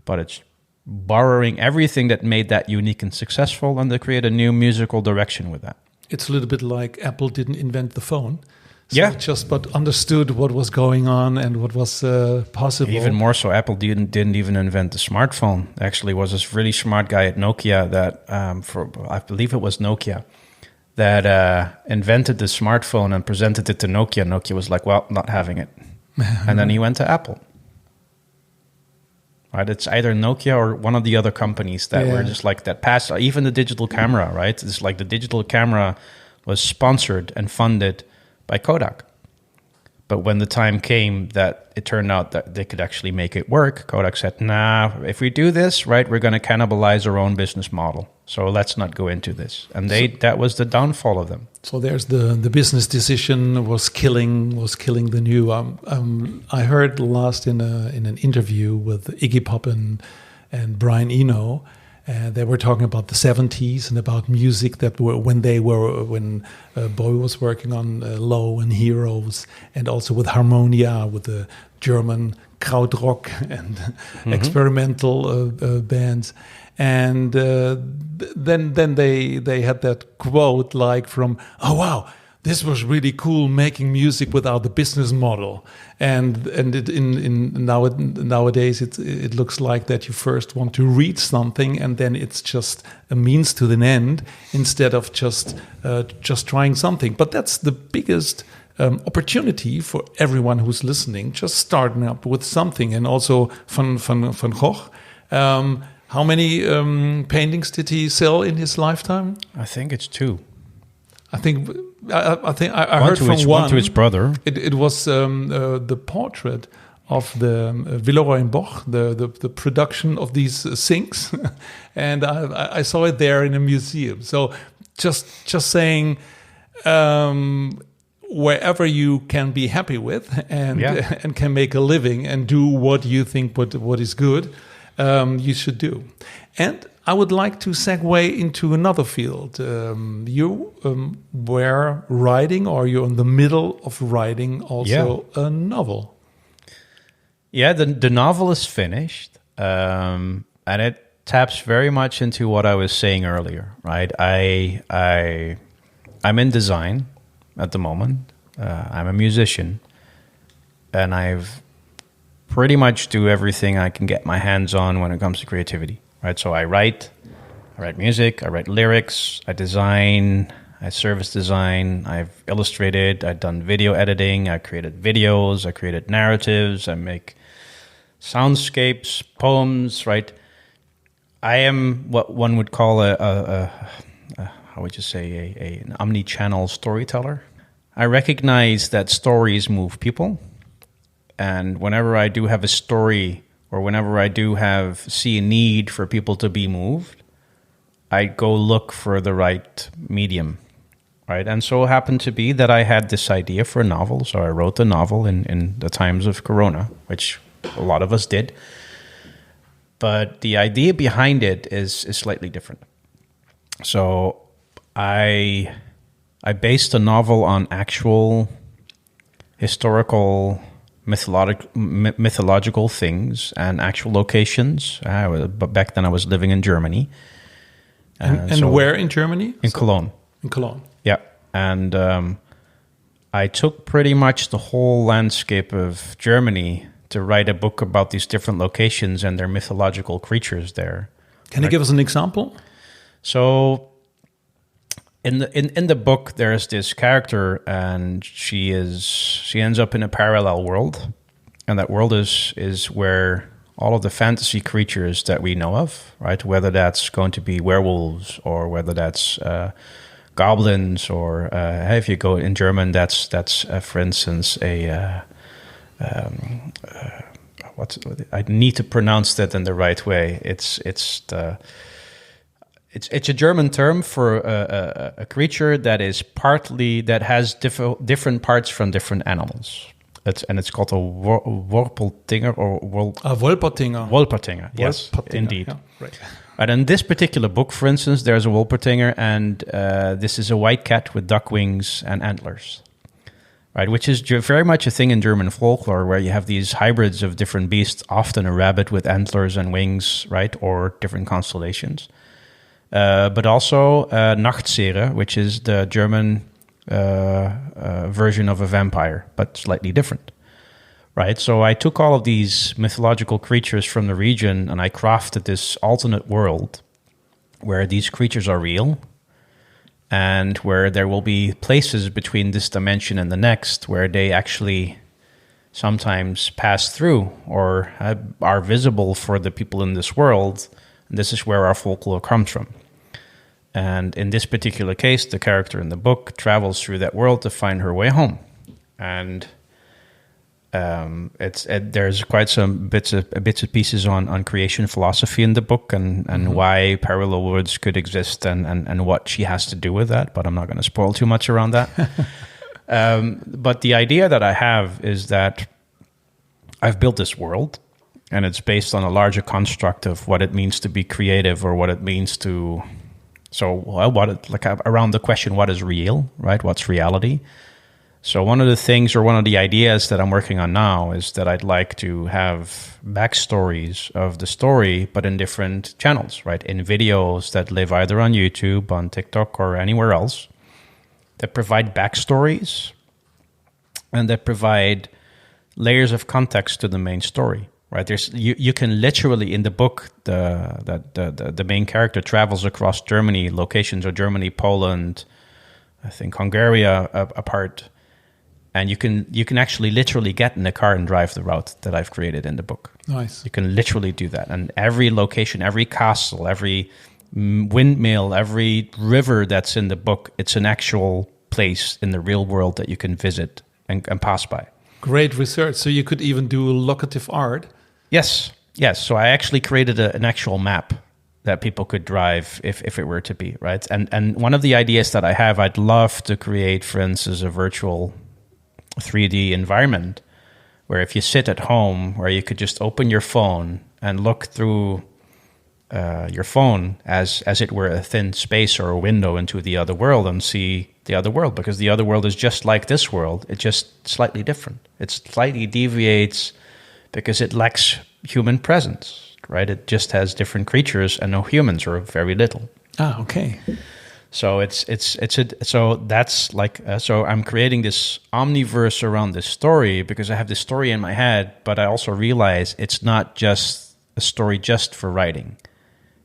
Speaker 1: but it's borrowing everything that made that unique and successful and to create a new musical direction with that.
Speaker 4: It's a little bit like Apple didn't invent the phone.
Speaker 1: So
Speaker 4: but understood what was going on and what was possible.
Speaker 1: Even more so, Apple didn't even invent the smartphone. Actually, was this really smart guy at Nokia that, I believe it was Nokia, that invented the smartphone and presented it to Nokia. Nokia was like, well, not having it. And then he went to Apple. Right? It's either Nokia or one of the other companies that were just like that passed. Even the digital camera, right? It's like the digital camera was sponsored and funded by Kodak. But when the time came that it turned out that they could actually make it work, Kodak said, nah, if we do this, right, we're going to cannibalize our own business model. So let's not go into this. And that was the downfall of them.
Speaker 4: So there's the business decision was killing the new. I heard last in an interview with Iggy Pop and Brian Eno. They were talking about the 70s and about music that when Bowie was working on Low and Heroes, and also with Harmonia, with the German krautrock and experimental bands. And then they had that quote like from, oh wow, this was really cool making music without the business model. And nowadays it looks like that you first want to read something and then it's just a means to an end instead of just trying something. But that's the biggest opportunity for everyone who's listening, just starting up with something. And also Van Gogh. How many paintings did he sell in his lifetime?
Speaker 1: I think it's 2.
Speaker 4: I heard from one
Speaker 1: to his brother.
Speaker 4: It was the portrait of the Villeroy and Boch, the production of these sinks, and I saw it there in a museum. So just saying, wherever you can be happy with and can make a living and do what you think what is good, you should do. And I would like to segue into another field. You were writing, or you're in the middle of writing also a novel.
Speaker 1: Yeah, the novel is finished, and it taps very much into what I was saying earlier, right? I'm in design at the moment. I'm a musician, and I've pretty much do everything I can get my hands on when it comes to creativity. Right, so I write music, I write lyrics, I design, I service design, I've illustrated, I've done video editing, I created videos, I created narratives, I make soundscapes, poems, right? I am what one would call a how would you say, an omnichannel storyteller. I recognize that stories move people. And whenever I do have a story or whenever I do see a need for people to be moved, I go look for the right medium, right? And so it happened to be that I had this idea for a novel. So I wrote a novel in the times of Corona, which a lot of us did. But the idea behind it is slightly different. So I based a novel on actual historical mythological things and actual locations. But back then I was living in Germany.
Speaker 4: And
Speaker 1: so
Speaker 4: where in Germany?
Speaker 1: In Cologne.
Speaker 4: In Cologne.
Speaker 1: Yeah. And I took pretty much the whole landscape of Germany to write a book about these different locations and their mythological creatures there.
Speaker 4: Can you give us an example?
Speaker 1: So in the book, there's this character, and she ends up in a parallel world, and that world is where all of the fantasy creatures that we know of, right? Whether that's going to be werewolves or whether that's goblins, or if you go in German, that's for instance I need to pronounce that in the right way. It's a German term for a creature that has different parts from different animals. It's called a Wolpertinger
Speaker 4: A Wolpertinger.
Speaker 1: Wolpertinger, yes, indeed.
Speaker 4: Yeah, right.
Speaker 1: But in this particular book, for instance, there's a Wolpertinger, and this is a white cat with duck wings and antlers, right? Which is very much a thing in German folklore, where you have these hybrids of different beasts, often a rabbit with antlers and wings, right, or different constellations. But also Nachtseher, which is the German version of a vampire, but slightly different, right? So I took all of these mythological creatures from the region and I crafted this alternate world where these creatures are real and where there will be places between this dimension and the next where they actually sometimes pass through or are visible for the people in this world. And this is where our folklore comes from. And in this particular case, the character in the book travels through that world to find her way home. And there's quite some bits of pieces on creation philosophy in the book and why parallel worlds could exist and what she has to do with that. But I'm not going to spoil too much around that. But the idea that I have is that I've built this world, and it's based on a larger construct of what it means to be creative or what it means to... around the question, what is real, right? What's reality? So one of the things or one of the ideas that I'm working on now is that I'd like to have backstories of the story, but in different channels, right? In videos that live either on YouTube, on TikTok, or anywhere else, that provide backstories and that provide layers of context to the main story. Right, you can literally in the book the main character travels across Germany locations, or Germany, Poland, I think Hungary apart, and you can actually literally get in a car and drive the route that I've created in the book.
Speaker 4: Nice. You
Speaker 1: can literally do that, and every location, every castle, every windmill, every river that's in the book, it's an actual place in the real world that you can visit and pass by.
Speaker 4: Great research. So you could even do locative art.
Speaker 1: Yes. So I actually created an actual map that people could drive if it were to be, right? And one of the ideas that I have, I'd love to create, for instance, a virtual 3D environment where if you sit at home, where you could just open your phone and look through your phone as it were a thin space or a window into the other world and see the other world, because the other world is just like this world. It's just slightly different. It slightly deviates because it lacks human presence, right? It just has different creatures and no humans, or very little.
Speaker 4: Ah, okay.
Speaker 1: So so I'm creating this omniverse around this story because I have this story in my head, but I also realize it's not just a story just for writing.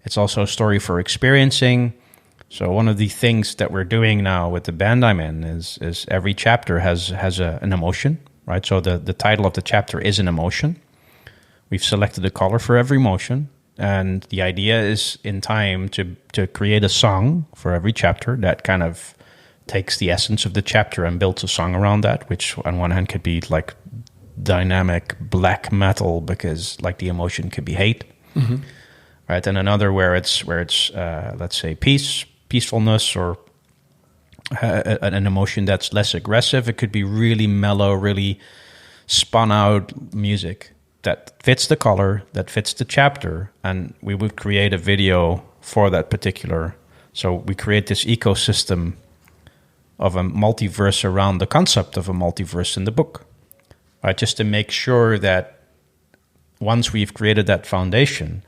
Speaker 1: It's also a story for experiencing. So one of the things that we're doing now with the band I'm in is every chapter has an emotion, right? So the title of the chapter is an emotion. We've selected a color for every emotion, And the idea is in time to create a song for every chapter that kind of takes the essence of the chapter and builds a song around that, which on one hand could be like dynamic black metal because like the emotion could be hate, right? And another where it's let's say peacefulness, or an emotion that's less aggressive. It could be really mellow, really spun out music that fits the color, that fits the chapter, and we would create a video for that particular. So we create this ecosystem of a multiverse around the concept of a multiverse in the book, right? Just to make sure that once we've created that foundation,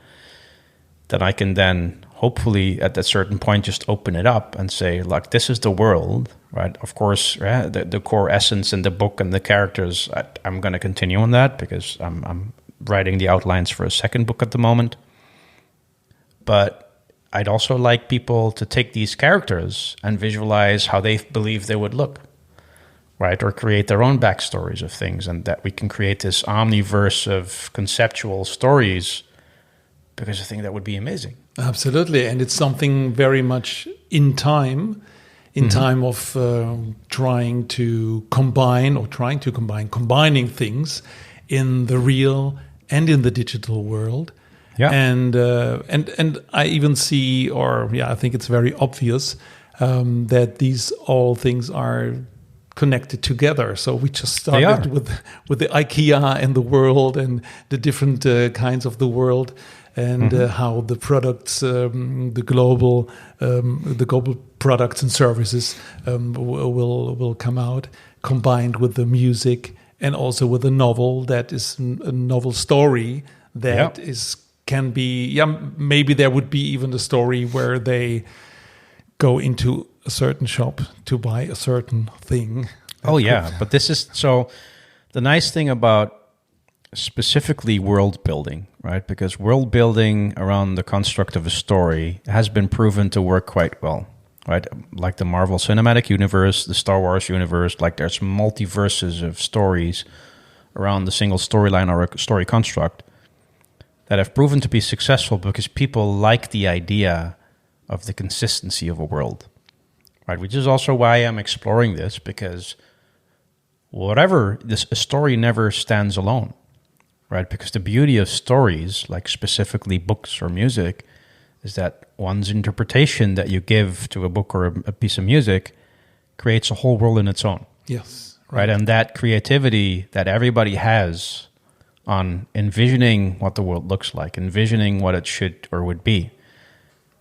Speaker 1: that I can then hopefully at a certain point just open it up and say, like, this is the world, right? Of course, the core essence in the book and the characters, I'm going to continue on that because I'm writing the outlines for a second book at the moment. But I'd also like people to take these characters and visualize how they believe they would look, right? Or create their own backstories of things, and that we can create this omniverse of conceptual stories, because I think that would be amazing. Absolutely.
Speaker 4: And it's something very much in time of combining things in the real and in the digital world.
Speaker 1: Yeah.
Speaker 4: And I even see, I think it's very obvious that these all things are connected together. So we just started with the IKEA and the world and the different kinds of the world, and how the products, the global products and services will come out, combined with the music and also with a novel that is a novel story that can be, maybe there would be even a story where they go into a certain shop to buy a certain thing.
Speaker 1: Oh yeah, but this is, so the nice thing about specifically world building, right? Because world building around the construct of a story has been proven to work quite well, right? Like the Marvel Cinematic Universe, the Star Wars universe, like there's multiverses of stories around the single storyline or a story construct that have proven to be successful because people like the idea of the consistency of a world, right? Which is also why I'm exploring this, because a story never stands alone, right? Because the beauty of stories, like specifically books or music, is that one's interpretation that you give to a book or a piece of music creates a whole world in its own.
Speaker 4: Yes.
Speaker 1: Right. And that creativity that everybody has on envisioning what the world looks like, envisioning what it should or would be,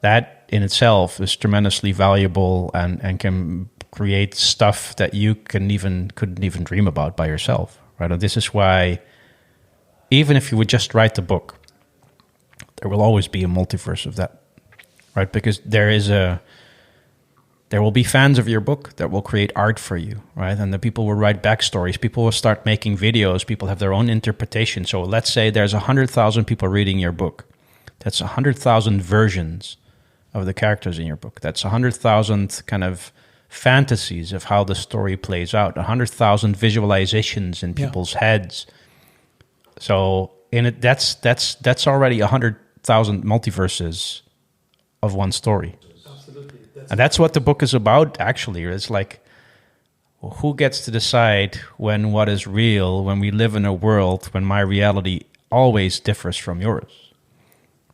Speaker 1: that in itself is tremendously valuable and can create stuff that you couldn't even dream about by yourself, right? And this is why, even if you would just write the book, there will always be a multiverse of that, right? Because there will be fans of your book that will create art for you, right? And the people will write backstories. People will start making videos. People have their own interpretation. So let's say there's 100,000 people reading your book. That's 100,000 versions of the characters in your book. That's 100,000 kind of fantasies of how the story plays out. 100,000 visualizations in people's heads. So in it, that's already 100,000 multiverses of one story.
Speaker 4: Absolutely.
Speaker 1: And that's what the book is about, actually. It's like, well, who gets to decide when what is real, when we live in a world when my reality always differs from yours,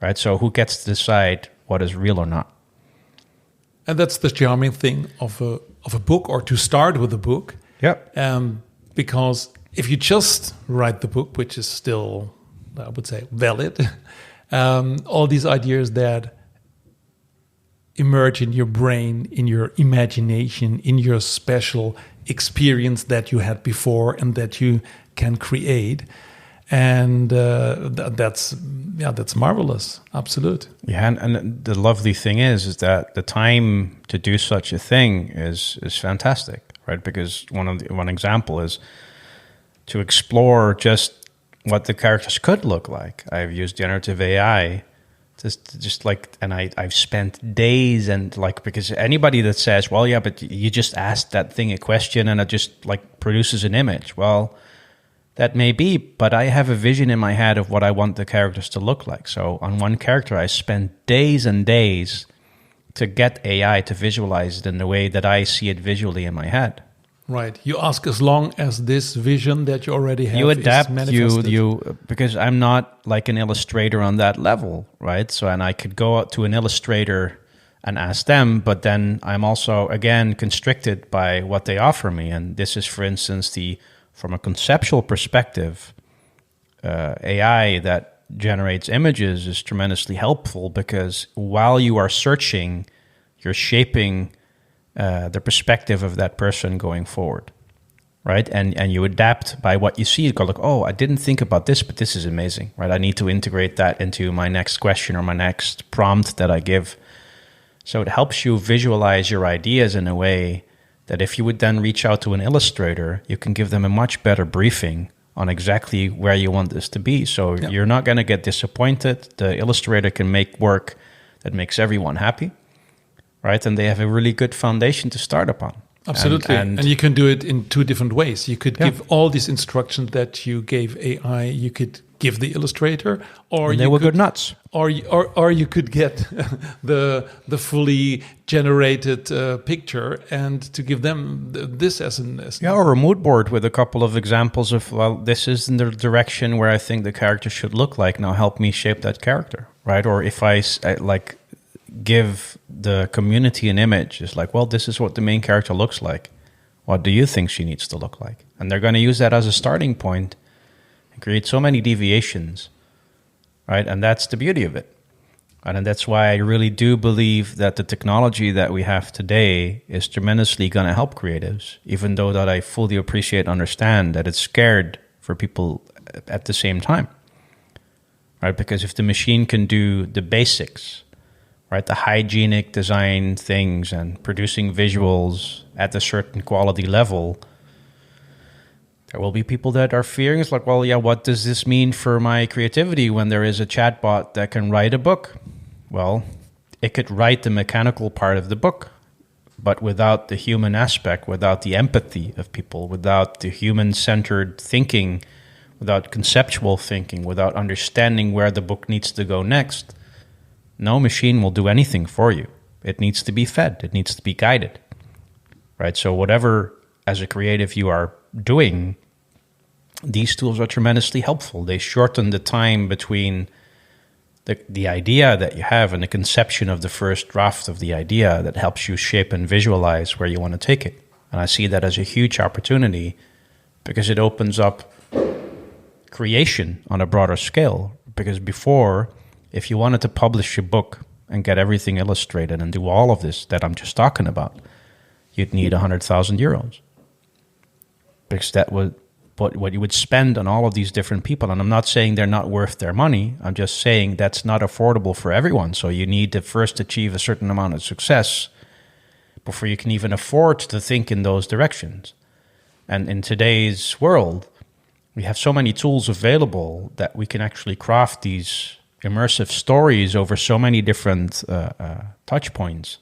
Speaker 1: right? So who gets to decide what is real or not?
Speaker 4: And that's the charming thing of a book, or to start with a book.
Speaker 1: Yep.
Speaker 4: Because if you just write the book, which is still, I would say, valid, all these ideas that emerge in your brain, in your imagination, in your special experience that you had before and that you can create. And that's marvelous. Absolute.
Speaker 1: Yeah, and the lovely thing is that the time to do such a thing is fantastic, right? Because one example is to explore just what the characters could look like. I've used generative AI just like, and I've spent days and like, because anybody that says, well, yeah, but you just asked that thing a question and it just like produces an image. Well, That may be, but I have a vision in my head of what I want the characters to look like. So on one character, I spend days and days to get AI to visualize it in the way that I see it visually in my head.
Speaker 4: Right. You ask as long as this vision that you already have
Speaker 1: You adapt,
Speaker 4: is manifested.
Speaker 1: because I'm not like an illustrator on that level, right? So, and I could go out to an illustrator and ask them, but then I'm also, again, constricted by what they offer me. And this is, for instance, from a conceptual perspective, AI that generates images is tremendously helpful, because while you are searching, you're shaping the perspective of that person going forward, right? And you adapt by what you see. You go like, oh, I didn't think about this, but this is amazing, right? I need to integrate that into my next question or my next prompt that I give. So it helps you visualize your ideas in a way that if you would then reach out to an illustrator, you can give them a much better briefing on exactly where you want this to be. So you're not going to get disappointed. The illustrator can make work that makes everyone happy, right? And they have a really good foundation to start upon.
Speaker 4: Absolutely. And you can do it in two different ways. You could give all these instructions that you gave AI, you could give the illustrator, or
Speaker 1: they will go nuts.
Speaker 4: Or you could get the fully generated picture and to give them this as an...
Speaker 1: or a mood board with a couple of examples of, well, this is in the direction where I think the character should look like. Now help me shape that character, right? Or if I like give the community an image, it's like, well, this is what the main character looks like. What do you think she needs to look like? And they're going to use that as a starting point and create so many deviations, right? And that's the beauty of it. And that's why I really do believe that the technology that we have today is tremendously going to help creatives, even though that I fully appreciate and understand that it's scared for people at the same time, right? Because if the machine can do the basics, right, the hygienic design things and producing visuals at a certain quality level, there will be people that are fearing. It's like, well, yeah, what does this mean for my creativity when there is a chatbot that can write a book? Well, it could write the mechanical part of the book, but without the human aspect, without the empathy of people, without the human-centered thinking, without conceptual thinking, without understanding where the book needs to go next, no machine will do anything for you. It needs to be fed. It needs to be guided, right? So whatever, as a creative, you are doing, these tools are tremendously helpful. They shorten the time between the idea that you have and the conception of the first draft of the idea that helps you shape and visualize where you want to take it. And I see that as a huge opportunity because it opens up creation on a broader scale. Because before, if you wanted to publish a book and get everything illustrated and do all of this that I'm just talking about, you'd need 100,000 euros. Because that would what you would spend on all of these different people. And I'm not saying they're not worth their money. I'm just saying that's not affordable for everyone. So you need to first achieve a certain amount of success before you can even afford to think in those directions. And in today's world, we have so many tools available that we can actually craft these immersive stories over so many different touch points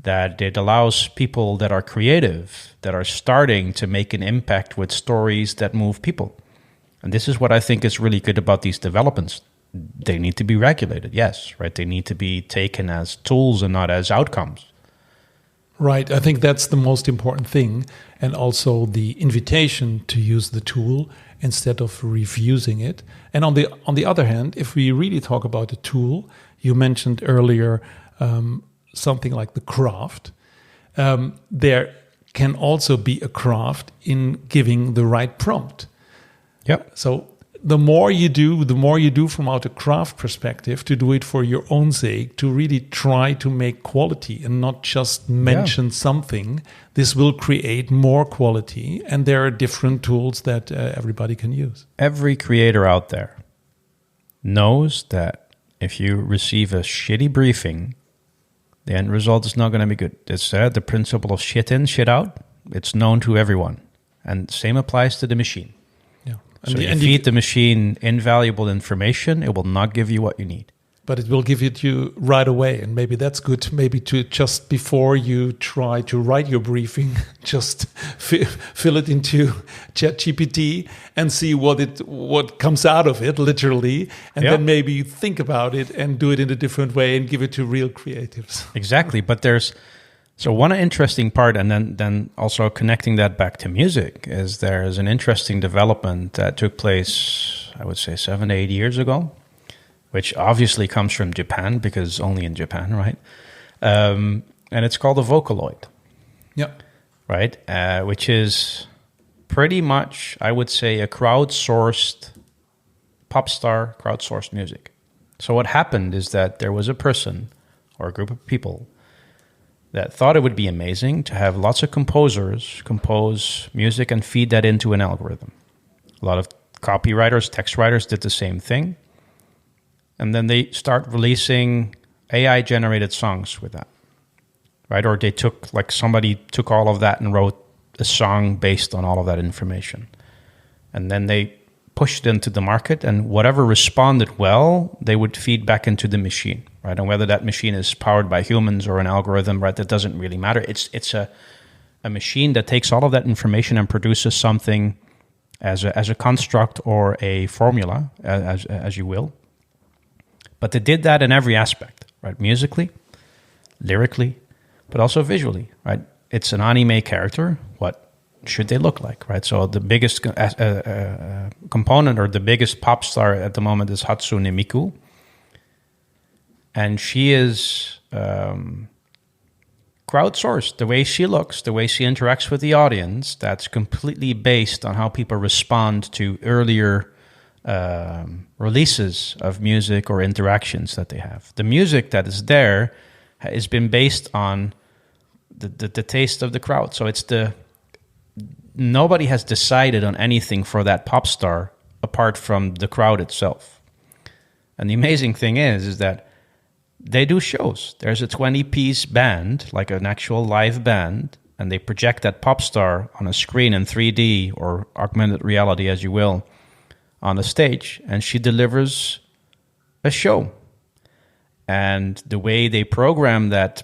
Speaker 1: that it allows people that are creative, that are starting to make an impact with stories that move people. And this is what I think is really good about these developments. They need to be regulated, yes, right? They need to be taken as tools and not as outcomes.
Speaker 4: Right. I think that's the most important thing. And also the invitation to use the tool instead of refusing it. And on the other hand, if we really talk about a tool, you mentioned earlier something like the craft. There can also be a craft in giving the right prompt.
Speaker 1: Yep.
Speaker 4: So the more you do from out a craft perspective, to do it for your own sake, to really try to make quality and not just mention something, this will create more quality. And there are different tools that everybody can use.
Speaker 1: Every creator out there knows that if you receive a shitty briefing, the end result is not going to be good. It's the principle of shit in, shit out. It's known to everyone. And same applies to the machine.
Speaker 4: Yeah.
Speaker 1: So you feed the machine invaluable information, it will not give you what you need.
Speaker 4: but it will give it to you right away. And maybe that's good, maybe to just before you try to write your briefing, just fill it into ChatGPT and see what comes out of it, literally. And then maybe think about it and do it in a different way and give it to real creatives.
Speaker 1: Exactly. But so one interesting part, and then also connecting that back to music, is there's an interesting development that took place, I would say 7 to 8 years ago, which obviously comes from Japan, because only in Japan, right? And it's called a Vocaloid.
Speaker 4: Yeah.
Speaker 1: Right? Which is pretty much, I would say, a crowdsourced pop star, crowdsourced music. So what happened is that there was a person or a group of people that thought it would be amazing to have lots of composers compose music and feed that into an algorithm. A lot of copywriters, text writers did the same thing. And then they start releasing AI-generated songs with that, right? Or somebody took all of that and wrote a song based on all of that information. And then they pushed it into the market, and whatever responded well, they would feed back into the machine, right? And whether that machine is powered by humans or an algorithm, right, that doesn't really matter. It's a machine that takes all of that information and produces something as a construct or a formula, as you will. But they did that in every aspect, right? Musically, lyrically, but also visually, right? It's an anime character. What should they look like, right? So the biggest component, or the biggest pop star at the moment, is Hatsune Miku. And she is crowdsourced. The way she looks, the way she interacts with the audience, that's completely based on how people respond to earlier releases of music or interactions that they have. The music that is there has been based on the taste of the crowd. So nobody has decided on anything for that pop star apart from the crowd itself. And the amazing thing is that they do shows. There's a 20-piece band, like an actual live band, and they project that pop star on a screen in 3D or augmented reality, as you will, on a stage, and she delivers a show. And the way they program that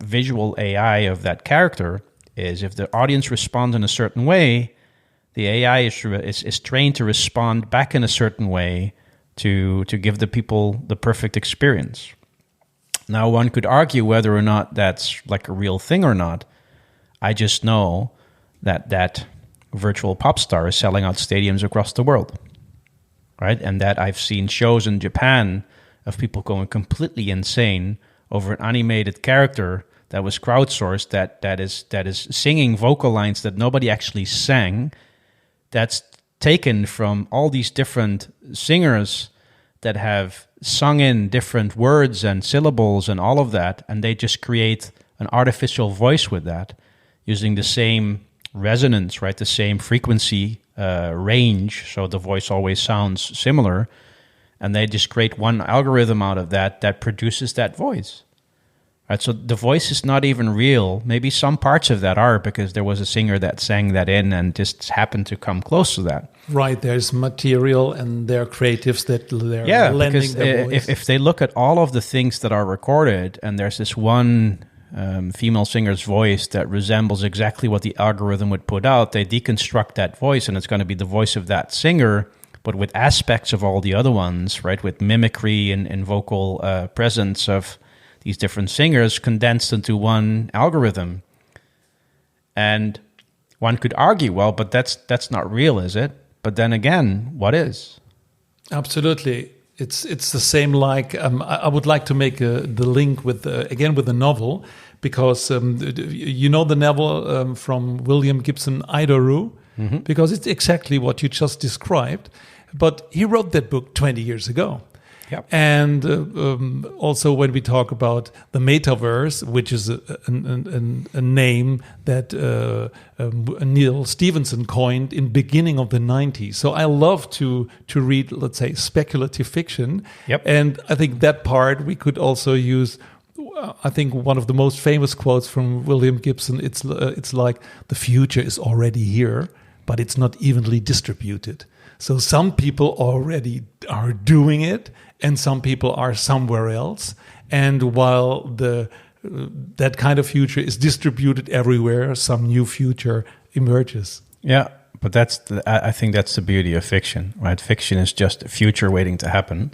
Speaker 1: visual AI of that character is, if the audience responds in a certain way, the AI is trained to respond back in a certain way to give the people the perfect experience. Now, one could argue whether or not that's like a real thing or not. I just know that virtual pop star is selling out stadiums across the world, right? And that I've seen shows in Japan of people going completely insane over an animated character that was crowdsourced, that is singing vocal lines that nobody actually sang, that's taken from all these different singers that have sung in different words and syllables and all of that, and they just create an artificial voice with that, using the same resonance, right? The same frequency range, so the voice always sounds similar, and they just create one algorithm out of that produces that voice. Right, so the voice is not even real. Maybe some parts of that are, because there was a singer that sang that in and just happened to come close to that.
Speaker 4: Right, there's material and there are creatives that they're lending their voice.
Speaker 1: If they look at all of the things that are recorded, and there's this one female singer's voice that resembles exactly what the algorithm would put out, they deconstruct that voice, and it's going to be the voice of that singer, but with aspects of all the other ones, right? With mimicry and vocal presence of these different singers condensed into one algorithm. And one could argue, well, but that's not real, is it? But then again, what is?
Speaker 4: Absolutely. It's the same like, I would like to make the link with the novel, because you know the novel from William Gibson, Idaru, because it's exactly what you just described. But he wrote that book 20 years ago.
Speaker 1: Yep.
Speaker 4: And also when we talk about the metaverse, which is a name that Neil Stephenson coined in beginning of the 90s. So I love to read, let's say, speculative fiction.
Speaker 1: Yep.
Speaker 4: And I think that part we could also use. I think one of the most famous quotes from William Gibson, it's like, the future is already here. but it's not evenly distributed. So some people already are doing it, and some people are somewhere else. And while that kind of future is distributed everywhere, some new future emerges.
Speaker 1: Yeah, but I think that's the beauty of fiction, right? Fiction is just a future waiting to happen,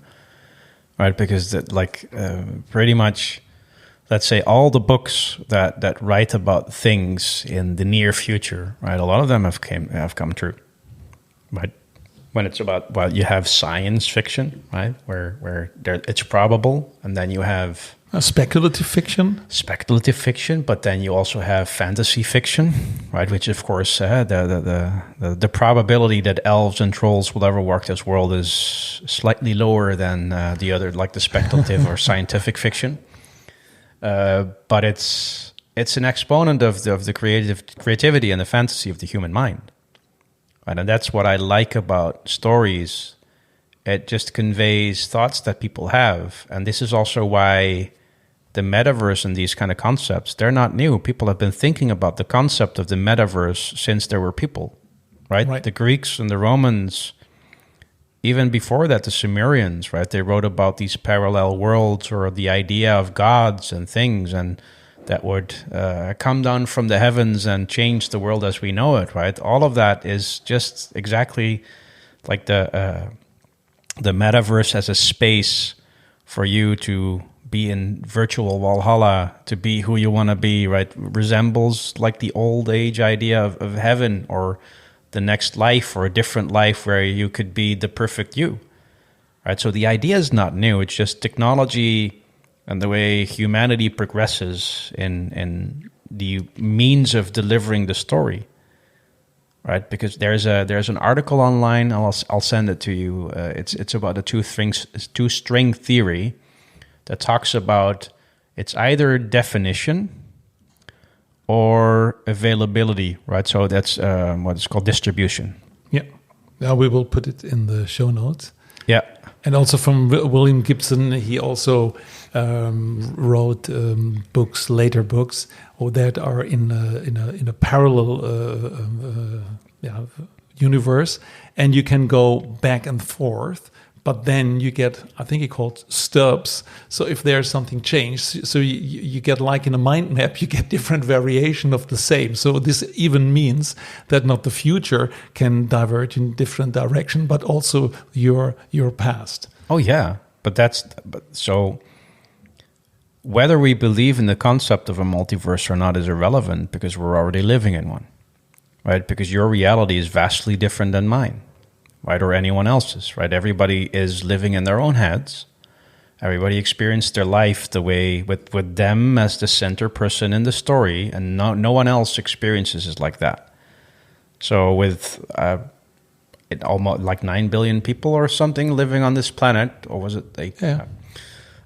Speaker 1: right? Because pretty much, let's say all the books that write about things in the near future, right? A lot of them have come true, right? When it's about, well, you have science fiction, right? Where it's probable, and then you have
Speaker 4: speculative fiction,
Speaker 1: but then you also have fantasy fiction, right? Which, of course, the probability that elves and trolls will ever walk this world is slightly lower than the other, like the speculative or scientific fiction. But it's an exponent of the creativity and the fantasy of the human mind. Right? And that's what I like about stories. It just conveys thoughts that people have. And this is also why the metaverse and these kind of concepts, they're not new. People have been thinking about the concept of the metaverse since there were people, right? The Greeks and the Romans, even before that, the Sumerians, right? They wrote about these parallel worlds or the idea of gods and things, and that would come down from the heavens and change the world as we know it, right? All of that is just exactly like the metaverse as a space for you to be in virtual Valhalla, to be who you want to be, right? Resembles like the old age idea of heaven or the next life or a different life where you could be the perfect you, right? So the idea is not new. It's just technology and the way humanity progresses in the means of delivering the story, right? Because there's an article online. I'll send it to you. It's about the two-string theory that talks about it's either definition or availability, right? So that's what is called distribution.
Speaker 4: Yeah. Now we will put it in the show notes.
Speaker 1: Yeah.
Speaker 4: And also from William Gibson, he also wrote later books, that are in a parallel universe, and you can go back and forth. But then you get, I think he called stubs. So if there's something changed, so you get like in a mind map, you get different variation of the same. So this even means that not the future can diverge in different direction, but also your past.
Speaker 1: Oh yeah, so whether we believe in the concept of a multiverse or not is irrelevant because we're already living in one, right? Because your reality is vastly different than mine. Right, or anyone else's, right? Everybody is living in their own heads. Everybody experienced their life the way with them as the center person in the story, and no one else experiences it like that. So with almost like 9 billion people or something living on this planet, or was it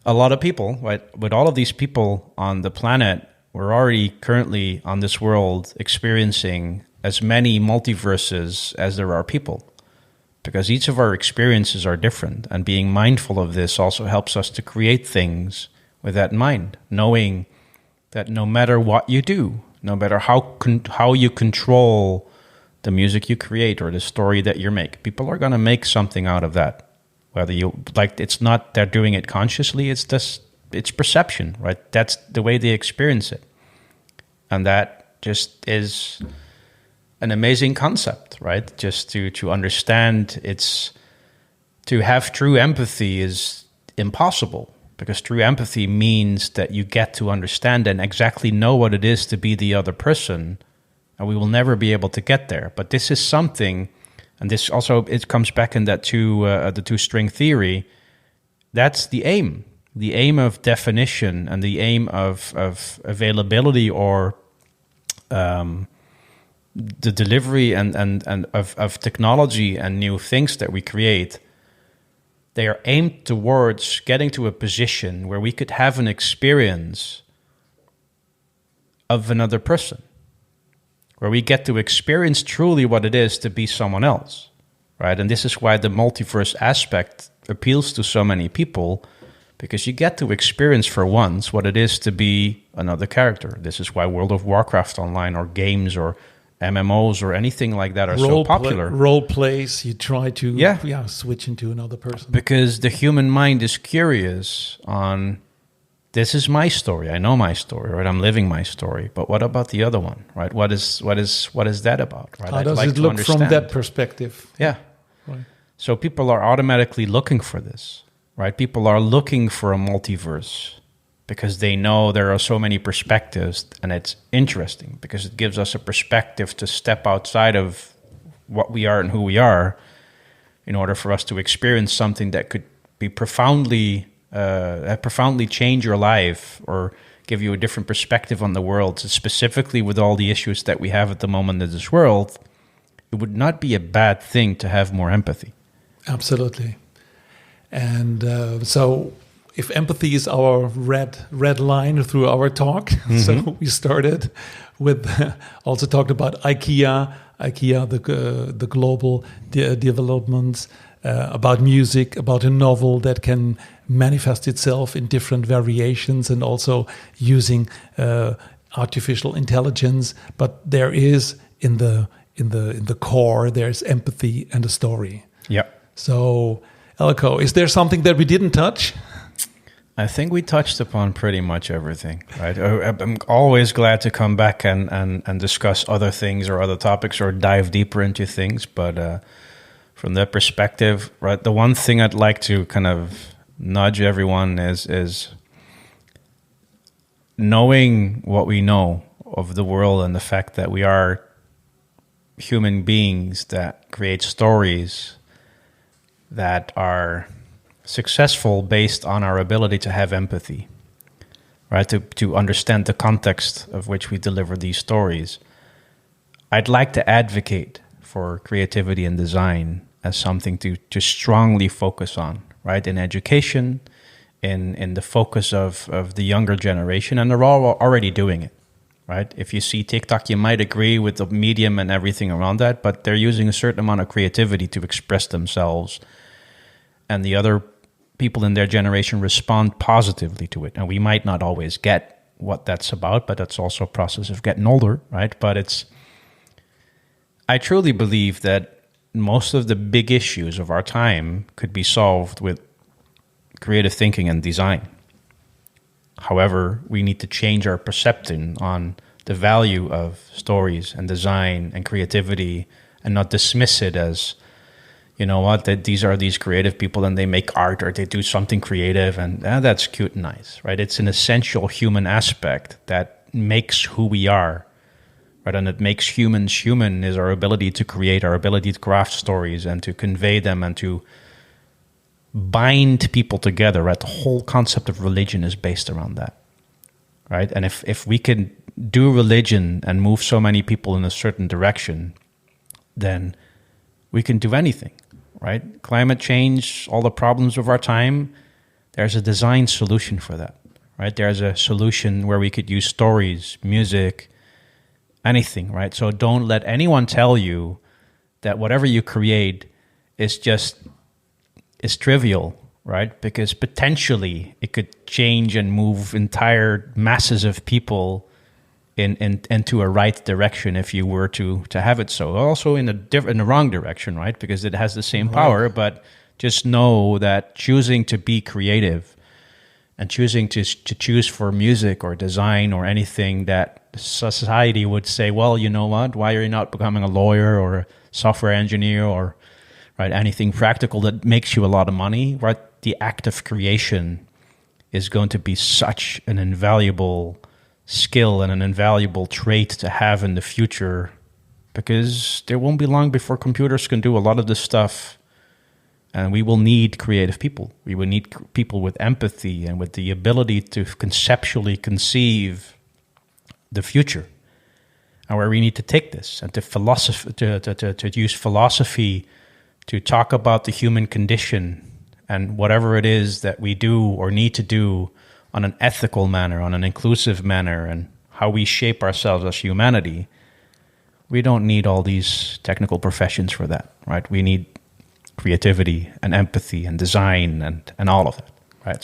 Speaker 1: a lot of people, right? With all of these people on the planet, we're already currently on this world experiencing as many multiverses as there are people. Because each of our experiences are different, and being mindful of this also helps us to create things with that in mind, knowing that no matter what you do, no matter how you control the music you create or the story that you make, people are going to make something out of that. Whether you like, it's not they're doing it consciously; it's perception, right? That's the way they experience it, and that just is an amazing concept, right? Just to understand to have true empathy is impossible, because true empathy means that you get to understand and exactly know what it is to be the other person, and we will never be able to get there. But this is something, and this also, it comes back in that the two-string theory. That's the aim of definition and the aim of availability or the delivery and of technology and new things that we create. They are aimed towards getting to a position where we could have an experience of another person, where we get to experience truly what it is to be someone else, right? And this is why the multiverse aspect appeals to so many people, because you get to experience for once what it is to be another character. This is why World of Warcraft online or games or MMOs or anything like that are so popular.
Speaker 4: Role plays, you try to
Speaker 1: Yeah.
Speaker 4: switch into another person.
Speaker 1: Because the human mind is curious on, this is my story. I know my story, right? I'm living my story. But what about the other one, right? What is that about, right?
Speaker 4: How does it look from that perspective?
Speaker 1: Yeah.
Speaker 4: Right.
Speaker 1: So people are automatically looking for this, right? People are looking for a multiverse because they know there are so many perspectives, and it's interesting because it gives us a perspective to step outside of what we are and who we are in order for us to experience something that could be profoundly change your life or give you a different perspective on the world. So specifically with all the issues that we have at the moment in this world, it would not be a bad thing to have more empathy.
Speaker 4: Absolutely. And so if empathy is our red line through our talk, so we started with also talked about IKEA, the global developments, about music, about a novel that can manifest itself in different variations, and also using artificial intelligence. But there is in the core, there's empathy and a story.
Speaker 1: Yeah.
Speaker 4: So, Eelko, is there something that we didn't touch?
Speaker 1: I think we touched upon pretty much everything, right? I'm always glad to come back and discuss other things or other topics or dive deeper into things. But from that perspective, right, the one thing I'd like to kind of nudge everyone is knowing what we know of the world and the fact that we are human beings that create stories that are successful based on our ability to have empathy, right? To understand the context of which we deliver these stories. I'd like to advocate for creativity and design as something to strongly focus on, right? In education, in the focus of the younger generation, and they're all already doing it, right? If you see TikTok, you might agree with the medium and everything around that, but they're using a certain amount of creativity to express themselves, and the other people in their generation respond positively to it. And we might not always get what that's about, but that's also a process of getting older, right? But I truly believe that most of the big issues of our time could be solved with creative thinking and design. However, we need to change our perception on the value of stories and design and creativity, and not dismiss it as, you know what, that these are these creative people and they make art or they do something creative and that's cute and nice, right? It's an essential human aspect that makes who we are, right? And it makes humans human is our ability to create, our ability to craft stories and to convey them and to bind people together, right? The whole concept of religion is based around that, right? And if we can do religion and move so many people in a certain direction, then we can do anything, right? Climate change, all the problems of our time, there's a design solution for that, right? There's a solution where we could use stories, music, anything, right? So don't let anyone tell you that whatever you create is trivial, right? Because potentially it could change and move entire masses of people into a right direction if you were to have it so. Also in the wrong direction, right? Because it has the same power, but just know that choosing to be creative and choosing to choose for music or design or anything that society would say, well, you know what, why are you not becoming a lawyer or a software engineer or, right, anything practical that makes you a lot of money, right? The act of creation is going to be such an invaluable skill and an invaluable trait to have in the future, because there won't be long before computers can do a lot of this stuff, and we will need creative people. We will need people with empathy and with the ability to conceptually conceive the future and where we need to take this, and to use philosophy to talk about the human condition and whatever it is that we do or need to do on an ethical manner, on an inclusive manner, and how we shape ourselves as humanity. We don't need all these technical professions for that, right? We need creativity and empathy and design and all of that, right?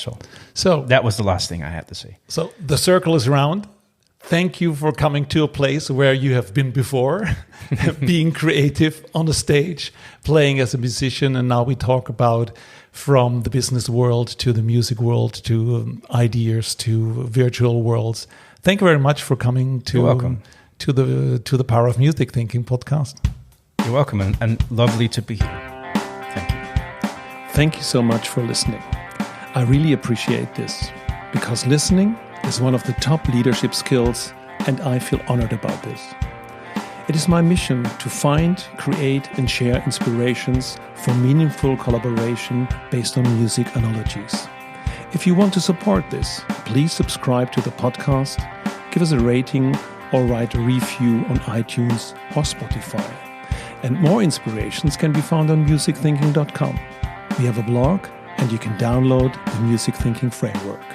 Speaker 1: So that was the last thing I had to say.
Speaker 4: So the circle is round. thank you for coming to a place where you have been before, being creative on the stage, playing as a musician. And now we talk about from the business world to the music world to ideas to virtual worlds. Thank you very much for coming to the Power of Music Thinking podcast.
Speaker 1: You're welcome, and lovely to be here. Thank you.
Speaker 3: Thank you so much for listening. I really appreciate this because listening is one of the top leadership skills, and I feel honored about this. It is my mission to find, create, and share inspirations for meaningful collaboration based on music analogies. If you want to support this, please subscribe to the podcast, give us a rating, or write a review on iTunes or Spotify. And more inspirations can be found on musicthinking.com. We have a blog, and you can download the Music Thinking Framework.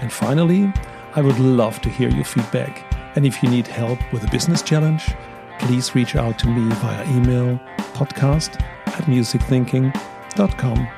Speaker 3: And finally, I would love to hear your feedback. And if you need help with a business challenge, please reach out to me via email podcast@musicthinking.com.